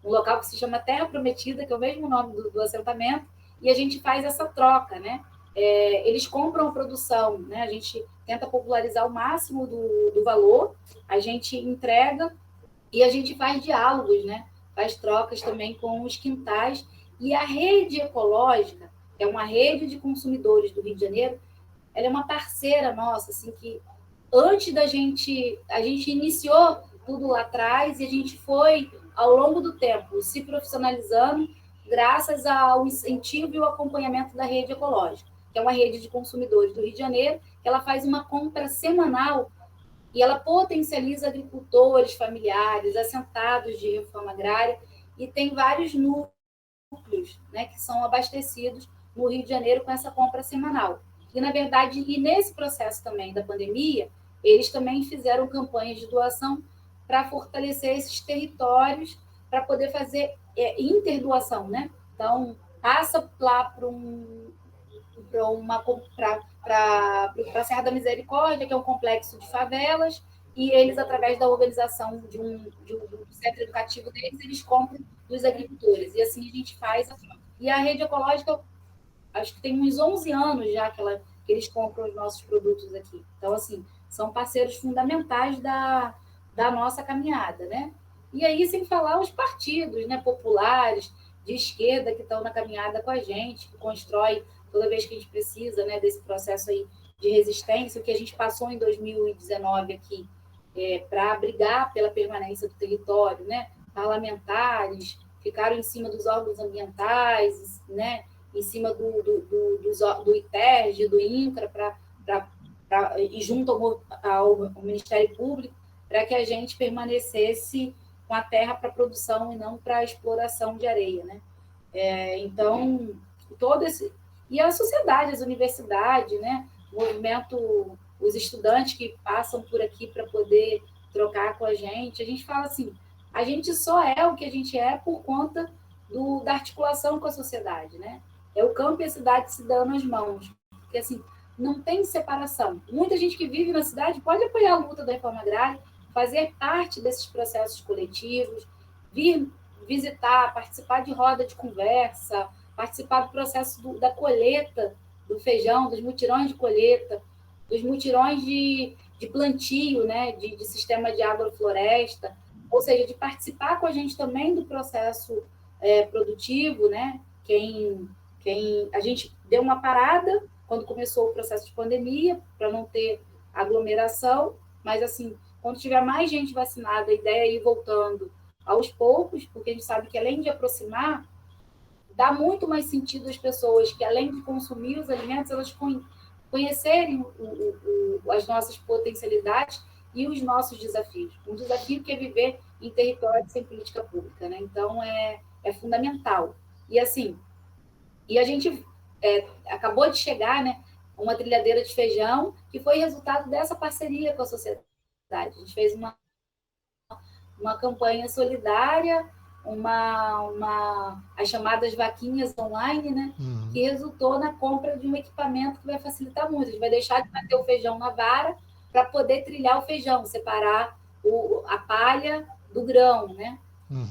local que se chama Terra Prometida, que é o mesmo nome do assentamento, e a gente faz essa troca, né? Eles compram a produção, né? A gente tenta popularizar o máximo do valor, a gente entrega e a gente faz diálogos, né? Faz trocas também com os quintais. E a rede ecológica, que é uma rede de consumidores do Rio de Janeiro, ela é uma parceira nossa, assim, que antes a gente iniciou tudo lá atrás e a gente foi, ao longo do tempo, se profissionalizando graças ao incentivo e o acompanhamento da rede ecológica, que é uma rede de consumidores do Rio de Janeiro, que ela faz uma compra semanal e ela potencializa agricultores, familiares, assentados de reforma agrária, e tem vários núcleos, né, que são abastecidos no Rio de Janeiro com essa compra semanal. E, na verdade, nesse processo também da pandemia, eles também fizeram campanhas de doação para fortalecer esses territórios, para poder fazer interdoação, né? Então, passa lá para a Serra da Misericórdia, que é um complexo de favelas, e eles, através da organização do centro educativo deles, eles compram dos agricultores. E assim a gente faz a troca. E a rede ecológica, acho que tem uns 11 anos já que eles compram os nossos produtos aqui. Então, assim, são parceiros fundamentais da nossa caminhada, né? E aí, sem falar os partidos, né, populares, de esquerda, que estão na caminhada com a gente, que constrói toda vez que a gente precisa, né, desse processo aí de resistência, o que a gente passou em 2019 aqui, para brigar pela permanência do território, né? Parlamentares ficaram em cima dos órgãos ambientais, né? Em cima do ITERJ, do INCRA, para e junto ao Ministério Público, para que a gente permanecesse com a terra para produção e não para exploração de areia, né? Então, todo esse... E a sociedade, as universidades, né? O movimento, os estudantes que passam por aqui para poder trocar com a gente fala assim, a gente só é o que a gente é por conta da articulação com a sociedade, né? É o campo e a cidade se dando as mãos. Porque, assim, não tem separação. Muita gente que vive na cidade pode apoiar a luta da reforma agrária, fazer parte desses processos coletivos, vir visitar, participar de roda de conversa, participar do processo da colheita do feijão, dos mutirões de colheita, dos mutirões de plantio, né, de sistema de agrofloresta, ou seja, de participar com a gente também do processo produtivo, né? A gente deu uma parada quando começou o processo de pandemia, para não ter aglomeração, mas, assim, quando tiver mais gente vacinada, a ideia é ir voltando aos poucos, porque a gente sabe que, além de aproximar, dá muito mais sentido às pessoas que, além de consumir os alimentos, elas conhecerem as nossas potencialidades e os nossos desafios. Um desafio que é viver em território sem política pública, né? Então, é fundamental. E, assim, a gente acabou de chegar, né, uma trilhadeira de feijão, que foi resultado dessa parceria com a sociedade. A gente fez uma campanha solidária, as chamadas vaquinhas online, né? Que resultou na compra de um equipamento que vai facilitar muito. A gente vai deixar de bater o feijão na vara para poder trilhar o feijão, separar a palha do grão, né?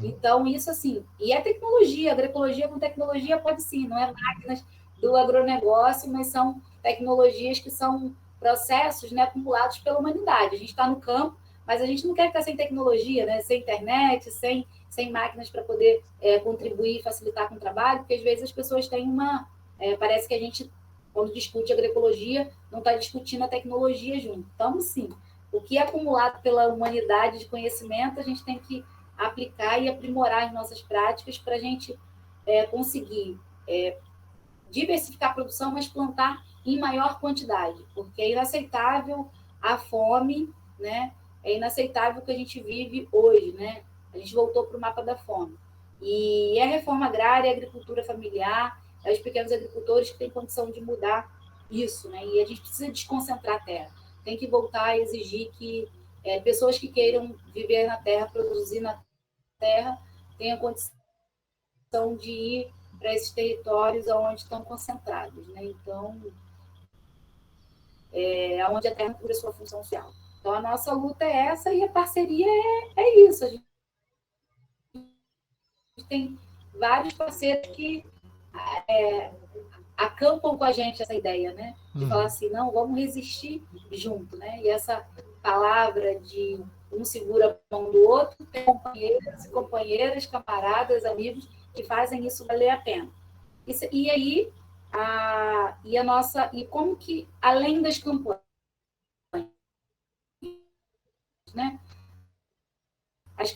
Então, isso, assim, e é tecnologia, agroecologia com tecnologia pode sim, não é máquinas do agronegócio, mas são tecnologias que são processos, né, acumulados pela humanidade. A gente está no campo, mas a gente não quer ficar sem tecnologia, né? Sem internet, sem máquinas para poder contribuir e facilitar com o trabalho, porque às vezes as pessoas têm parece que a gente, quando discute agroecologia, não está discutindo a tecnologia junto. Então, sim, o que é acumulado pela humanidade de conhecimento, a gente tem que aplicar e aprimorar as nossas práticas para a gente conseguir diversificar a produção, mas plantar em maior quantidade, porque é inaceitável a fome, né? É inaceitável o que a gente vive hoje, né? A gente voltou para o mapa da fome. E a reforma agrária, a agricultura familiar, os pequenos agricultores que têm condição de mudar isso, né? E a gente precisa desconcentrar a terra. Tem que voltar a exigir que pessoas que queiram viver na terra, produzir na terra, tenham condição de ir para esses territórios onde estão concentrados, né? Então, onde a terra cumpre a sua função social. Então, a nossa luta é essa e a parceria é isso. A gente tem vários parceiros que acampam com a gente essa ideia, né? De falar assim, não, vamos resistir junto, né? E essa palavra de um segura a mão do outro, tem companheiros e companheiras, camaradas, amigos, que fazem isso valer a pena. E aí, e como que, além das campanhas, né? As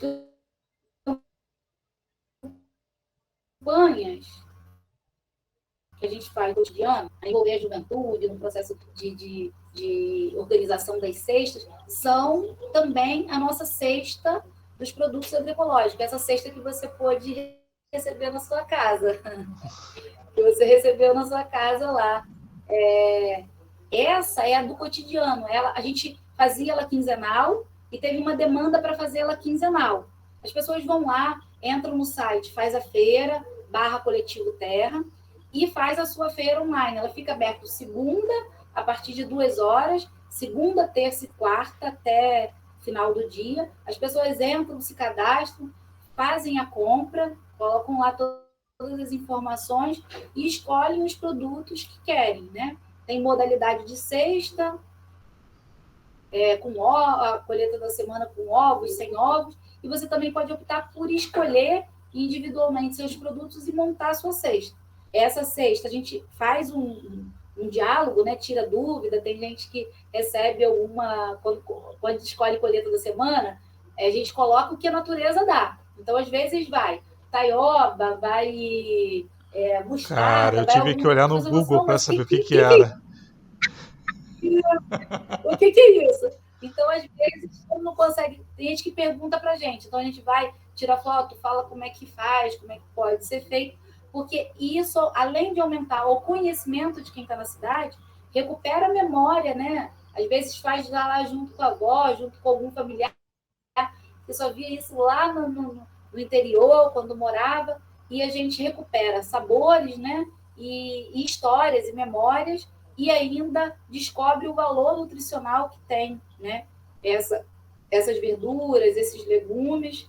campanhas que a gente faz no cotidiano, a envolver a juventude no processo de organização das cestas, são também a nossa cesta dos produtos agroecológicos, essa cesta que você pode receber na sua casa, que você recebeu na sua casa lá. Essa é a do cotidiano. A gente fazia ela quinzenal e teve uma demanda para fazer ela quinzenal. As pessoas vão lá, entram no site, faz a feira, /Coletivo Terra, e faz a sua feira online. Ela fica aberta segunda, a partir de 2h, segunda, terça e quarta, até final do dia. As pessoas entram, se cadastram, fazem a compra, colocam lá todas as informações e escolhem os produtos que querem, né? Tem modalidade de cesta, com a colheita da semana com ovos, sem ovos, e você também pode optar por escolher individualmente seus produtos e montar a sua cesta. Essa cesta, a gente faz um diálogo, né? Tira dúvida, tem gente que recebe quando escolhe colheita da semana, a gente coloca o que a natureza dá. Então, às vezes, vai taioba, vai mostarda. Cara, eu tive que olhar no Google para saber o que era. O que é isso? Então, às vezes, não consegue. Tem gente que pergunta para a gente. Então, a gente vai, tira foto, fala como é que faz, como é que pode ser feito. Porque isso, além de aumentar o conhecimento de quem está na cidade, recupera a memória, né? Às vezes faz lá junto com a avó, junto com algum familiar, que só via isso lá no interior, quando morava, e a gente recupera sabores, né? E histórias e memórias, e ainda descobre o valor nutricional que tem, né? Essas verduras, esses legumes,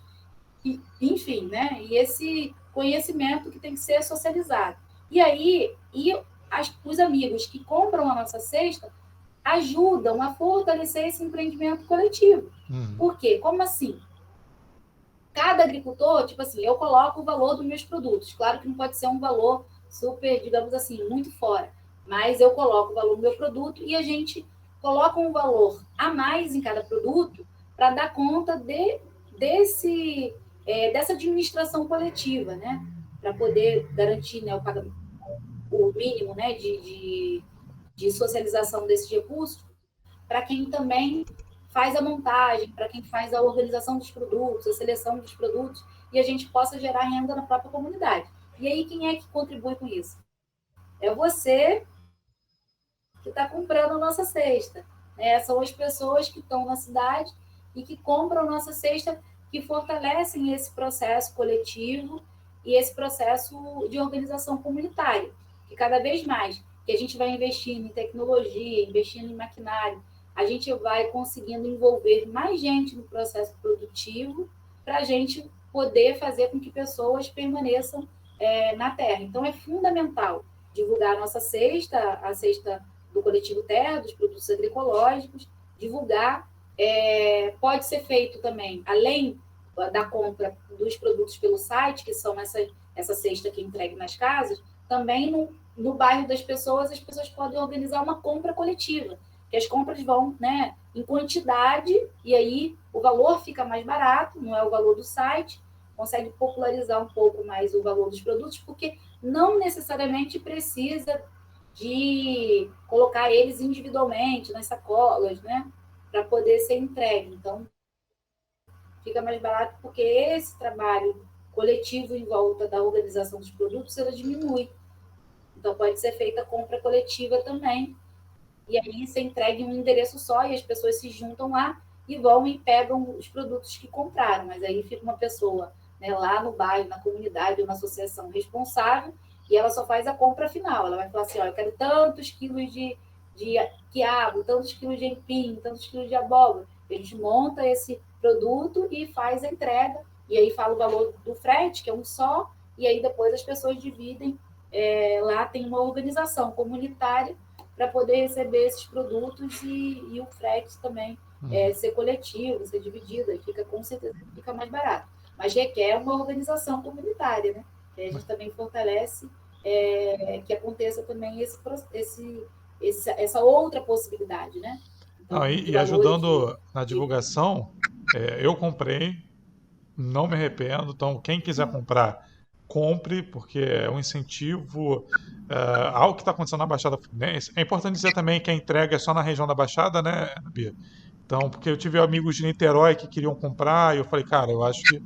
enfim, né? E esse conhecimento que tem que ser socializado. E aí, os amigos que compram a nossa cesta ajudam a fortalecer esse empreendimento coletivo. Por quê? Como assim? Cada agricultor, tipo assim, eu coloco o valor dos meus produtos. Claro que não pode ser um valor super, digamos assim, muito fora. Mas eu coloco o valor do meu produto e a gente coloca um valor a mais em cada produto para dar conta dessa administração coletiva, né? Para poder garantir, né, o mínimo, né, de socialização desses recursos para quem também faz a montagem, para quem faz a organização dos produtos, a seleção dos produtos, e a gente possa gerar renda na própria comunidade. E aí, quem é que contribui com isso? É você que está comprando a nossa cesta. Né? São as pessoas que estão na cidade e que compram a nossa cesta, que fortalecem esse processo coletivo e esse processo de organização comunitária. Que cada vez mais que a gente vai investindo em tecnologia, investindo em maquinário, a gente vai conseguindo envolver mais gente no processo produtivo para a gente poder fazer com que pessoas permaneçam na terra. Então, é fundamental divulgar a nossa cesta, a cesta do Coletivo Terra, dos produtos agroecológicos, divulgar. Pode ser feito também, além da compra dos produtos pelo site, que são essa cesta que é entregue nas casas, também no bairro das pessoas, as pessoas podem organizar uma compra coletiva, que as compras vão, né, em quantidade, e aí o valor fica mais barato, não é o valor do site, consegue popularizar um pouco mais o valor dos produtos, porque não necessariamente precisa de colocar eles individualmente nas sacolas, né, para poder ser entregue. Então, fica mais barato porque esse trabalho coletivo em volta da organização dos produtos, ela diminui. Então, pode ser feita a compra coletiva também, e aí você entrega em um endereço só e as pessoas se juntam lá e vão e pegam os produtos que compraram. Mas aí fica uma pessoa, né, lá no bairro, na comunidade, uma associação responsável, e ela só faz a compra final. Ela vai falar assim, ó, eu quero tantos quilos de quiabo, tantos quilos de empim, tantos quilos de abóbora. A gente monta esse produto e faz a entrega, e aí fala o valor do frete, que é um só, e aí depois as pessoas dividem. Lá tem uma organização comunitária para poder receber esses produtos e o frete também ser coletivo, ser dividido, aí fica, com certeza fica mais barato. Mas requer uma organização comunitária, né? Que a gente também fortalece que aconteça também essa outra possibilidade, né? Então, Não, e ajudando na divulgação, eu comprei, não me arrependo. Então, quem quiser comprar, compre, porque é um incentivo ao que está acontecendo na Baixada Fluminense. É importante dizer também que a entrega é só na região da Baixada, né, Bia? Então, porque eu tive amigos de Niterói que queriam comprar, e eu falei, cara, eu acho que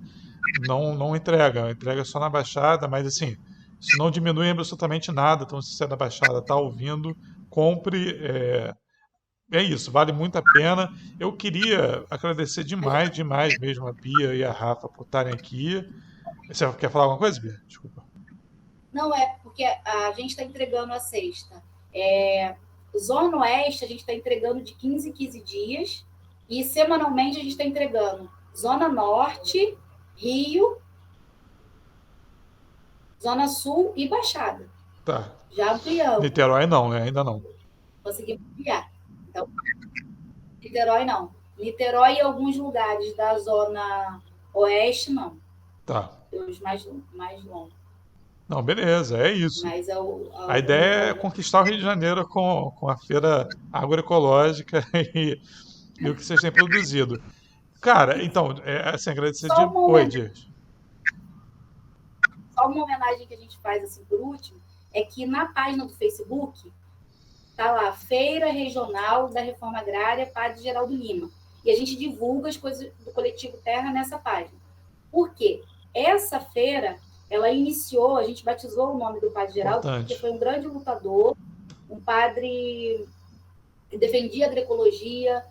não entrega só na Baixada, mas assim, isso não diminui absolutamente nada. Então, se você é da Baixada, está ouvindo, compre. É isso, vale muito a pena. Eu queria agradecer demais, demais mesmo a Bia e a Rafa por estarem aqui. Você quer falar alguma coisa, Bia? Desculpa. Não é porque a gente está entregando a sexta. Zona Oeste, a gente está entregando de 15 em 15 dias. E semanalmente a gente está entregando Zona Norte, Rio, Zona Sul e Baixada. Tá. Já ampliamos. Niterói não, né? Ainda não. Conseguimos ampliar. Então, Niterói não. Niterói e alguns lugares da Zona Oeste, não. Tá. Os mais longos. Não, beleza, é isso. Mas A ideia é conquistar o Rio de Janeiro com a feira agroecológica e o que vocês têm produzido. Cara, então, assim, agradecer de... Oi, Dias. Só uma homenagem que a gente faz, assim, por último, é que na página do Facebook Está lá, Feira Regional da Reforma Agrária, Padre Geraldo Lima. E a gente divulga as coisas do Coletivo Terra nessa página. Por quê? Essa feira, ela iniciou, a gente batizou o nome do Padre Geraldo, porque foi um grande lutador, um padre que defendia a agroecologia,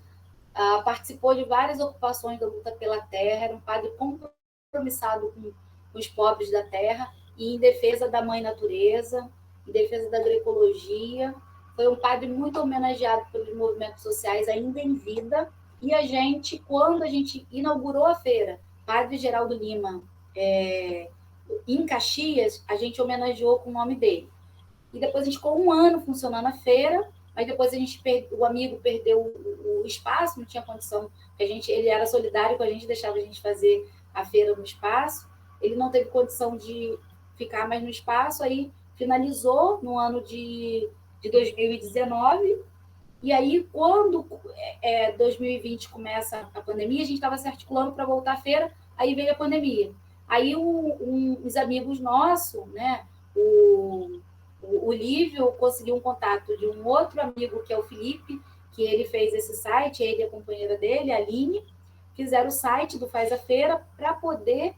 participou de várias ocupações da luta pela terra, era um padre compromissado com os pobres da terra e em defesa da mãe natureza, em defesa da agroecologia. Foi um padre muito homenageado pelos movimentos sociais ainda em vida. E a gente, quando a gente inaugurou a feira, Padre Geraldo Lima, em Caxias, a gente homenageou com o nome dele. E depois a gente ficou um ano funcionando a feira, mas depois o amigo perdeu o espaço, não tinha condição, ele era solidário com a gente, deixava a gente fazer a feira no espaço, ele não teve condição de ficar mais no espaço, aí finalizou no ano de 2019, e aí quando 2020 começa a pandemia, a gente estava se articulando para voltar à feira, aí veio a pandemia. Aí uns amigos nossos, né, o Lívio conseguiu um contato de um outro amigo, que é o Felipe, que ele fez esse site, ele e a companheira dele, a Aline, fizeram o site do Faz a Feira para poder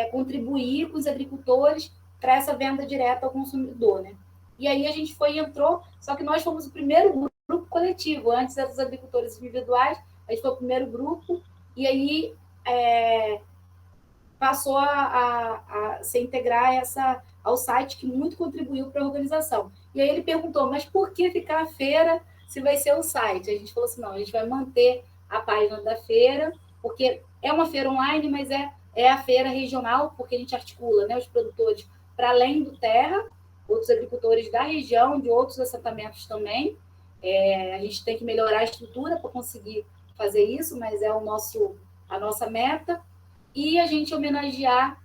contribuir com os agricultores para essa venda direta ao consumidor, né? E aí a gente entrou, só que nós fomos o primeiro grupo coletivo, antes eram os agricultores individuais, a gente foi o primeiro grupo, e aí passou a se integrar ao site, que muito contribuiu para a organização. E aí ele perguntou, mas por que ficar a feira se vai ser o site? A gente falou assim, não, a gente vai manter a página da feira, porque é uma feira online, mas é a feira regional, porque a gente articula, né, os produtores para além do terra, outros agricultores da região, de outros assentamentos também. A gente tem que melhorar a estrutura para conseguir fazer isso, mas é a nossa meta. E a gente homenagear,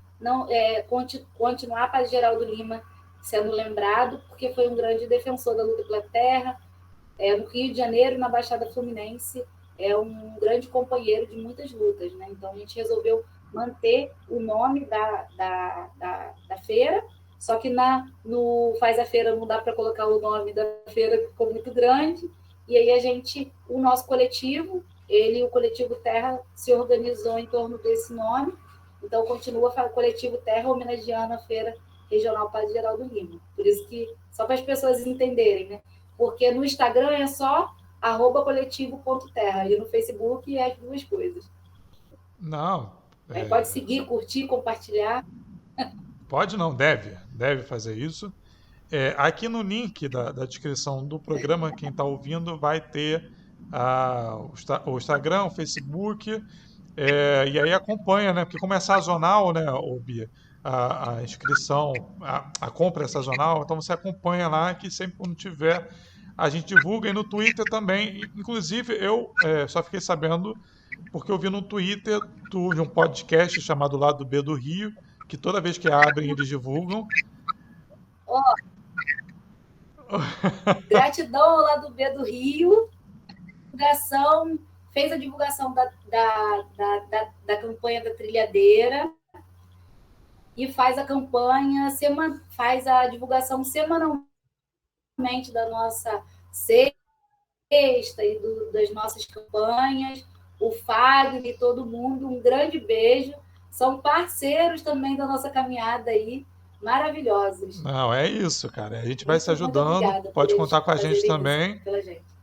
continuar para Geraldo Lima sendo lembrado, porque foi um grande defensor da luta pela terra, no Rio de Janeiro, na Baixada Fluminense, é um grande companheiro de muitas lutas, né? Então a gente resolveu manter o nome da feira, só que no Faz a Feira não dá para colocar o nome da feira, que ficou muito grande, e aí o nosso coletivo, o Coletivo Terra, se organizou em torno desse nome, então continua o Coletivo Terra homenageando a Feira Regional Padre Geraldo Lima. Por isso que, só para as pessoas entenderem, né? Porque no Instagram é só @coletivo.terra, e no Facebook é as duas coisas. Não. Aí pode seguir, curtir, compartilhar. Pode não, deve fazer isso. Aqui no link da descrição do programa, quem está ouvindo vai ter o Instagram, o Facebook, e aí acompanha, né? Porque como é sazonal, né, Bia, a inscrição, a compra é sazonal, então você acompanha lá, que sempre quando tiver a gente divulga, e no Twitter também. Inclusive, eu só fiquei sabendo porque eu vi no Twitter de um podcast chamado Lado B do Rio, que toda vez que abrem eles divulgam. Gratidão ao Lado B do Rio, fez a divulgação da campanha da trilhadeira e faz a divulgação semanalmente da nossa sexta e das nossas campanhas. O Fagner e todo mundo, um grande beijo. São parceiros também da nossa caminhada aí, maravilhosos. Não, é isso, cara. A gente vai se ajudando, pode contar com a gente também.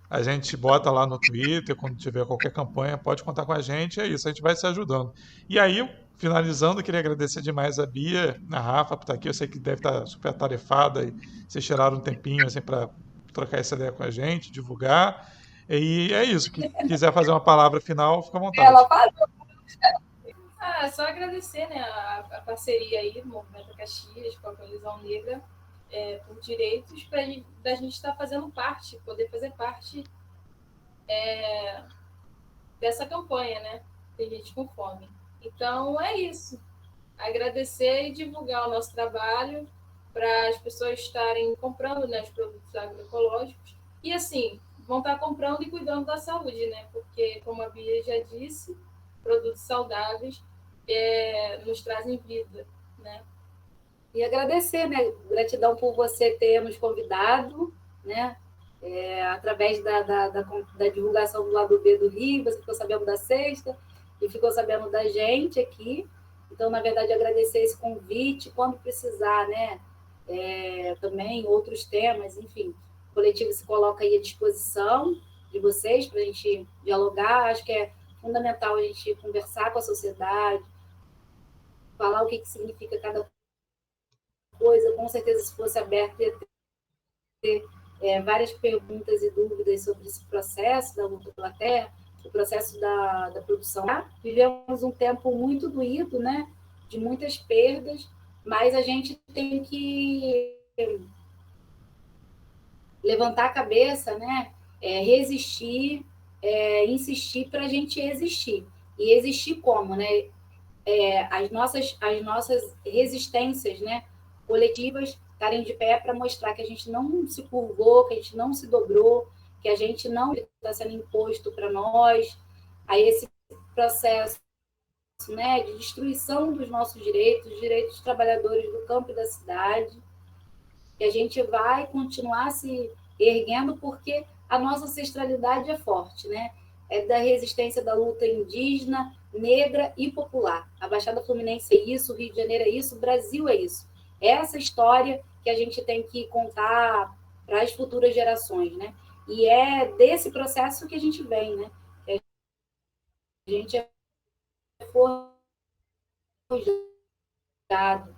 A gente bota lá no Twitter, quando tiver qualquer campanha, pode contar com a gente, é isso, a gente vai se ajudando. E aí, finalizando, queria agradecer demais a Bia, a Rafa por estar aqui, eu sei que deve estar super atarefada e vocês tiraram um tempinho assim, para trocar essa ideia com a gente, divulgar. E é isso, que quiser fazer uma palavra final, fica à vontade. Ela falou. Só agradecer, né, a parceria aí do Movimento Caxias com a Coalizão Negra por direitos, da gente estar fazendo parte, poder fazer parte dessa campanha, né? Tem gente com fome. Então, é isso. Agradecer e divulgar o nosso trabalho para as pessoas estarem comprando, né, os produtos agroecológicos. E, assim, vão estar comprando e cuidando da saúde, né? Porque, como a Bia já disse, produtos saudáveis nos trazem vida, né? E agradecer, né? Gratidão por você ter nos convidado, né? através da divulgação do lado B do Rio, você ficou sabendo da sexta e ficou sabendo da gente aqui. Então, na verdade, agradecer esse convite, quando precisar, né? Também outros temas, enfim, o coletivo se coloca aí à disposição de vocês para a gente dialogar. Acho que é fundamental a gente conversar com a sociedade, falar o que significa cada coisa. Com certeza, se fosse aberto, ia ter várias perguntas e dúvidas sobre esse processo da luta pela terra, o processo da produção. Vivemos um tempo muito doído, né? De muitas perdas, mas a gente tem que levantar a cabeça, né? Resistir, insistir para a gente existir. E existir como, né? As nossas resistências, né? Coletivas estarem de pé para mostrar que a gente não se curvou, que a gente não se dobrou, que a gente não está sendo imposto para nós, a esse processo, né, de destruição dos nossos direitos, direitos dos trabalhadores do campo e da cidade, que a gente vai continuar se erguendo porque a nossa ancestralidade é forte, né? É da resistência da luta indígena, negra e popular. A Baixada Fluminense é isso, o Rio de Janeiro é isso, o Brasil é isso. É essa história que a gente tem que contar para as futuras gerações, né? E é desse processo que a gente vem, né? A gente é forjado.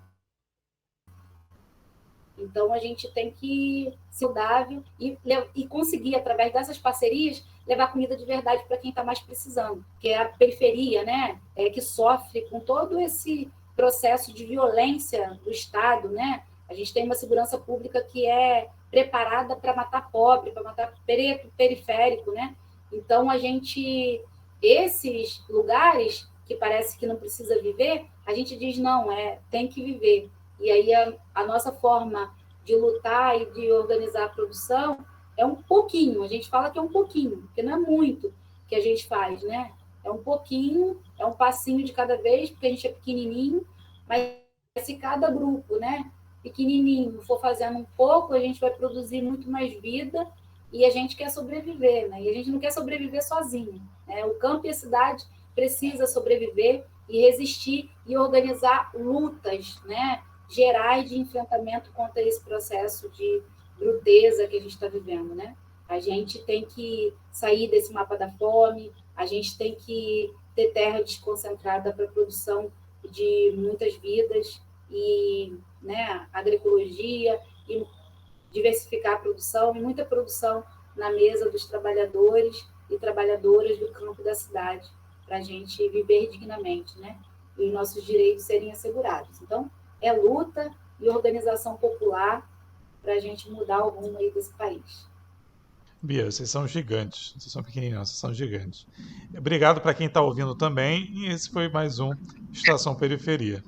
Então, a gente tem que ser saudável e conseguir, através dessas parcerias, levar comida de verdade para quem está mais precisando, que é a periferia, né? Que sofre com todo esse processo de violência do Estado, né? A gente tem uma segurança pública que é preparada para matar pobre, para matar preto, periférico, né? Então, esses lugares que parece que não precisa viver, a gente diz, não, tem que viver. E aí a nossa forma de lutar e de organizar a produção é um pouquinho, a gente fala que é um pouquinho, porque não é muito que a gente faz, né? É um pouquinho, é um passinho de cada vez, porque a gente é pequenininho, mas se cada grupo, né, pequenininho, for fazendo um pouco, a gente vai produzir muito mais vida e a gente quer sobreviver, né? E a gente não quer sobreviver sozinho, né? O campo e a cidade precisa sobreviver e resistir e organizar lutas, né, gerais de enfrentamento contra esse processo de bruteza que a gente está vivendo, né? A gente tem que sair desse mapa da fome, a gente tem que ter terra desconcentrada para a produção de muitas vidas e, né, agroecologia e diversificar a produção e muita produção na mesa dos trabalhadores e trabalhadoras do campo da cidade para a gente viver dignamente, né? E os nossos direitos serem assegurados. Então, é luta e organização popular para a gente mudar o rumo aí desse país. Bia, vocês são gigantes. Vocês são pequenininhos, vocês são gigantes. Obrigado para quem está ouvindo também. E esse foi mais um Estação Periferia.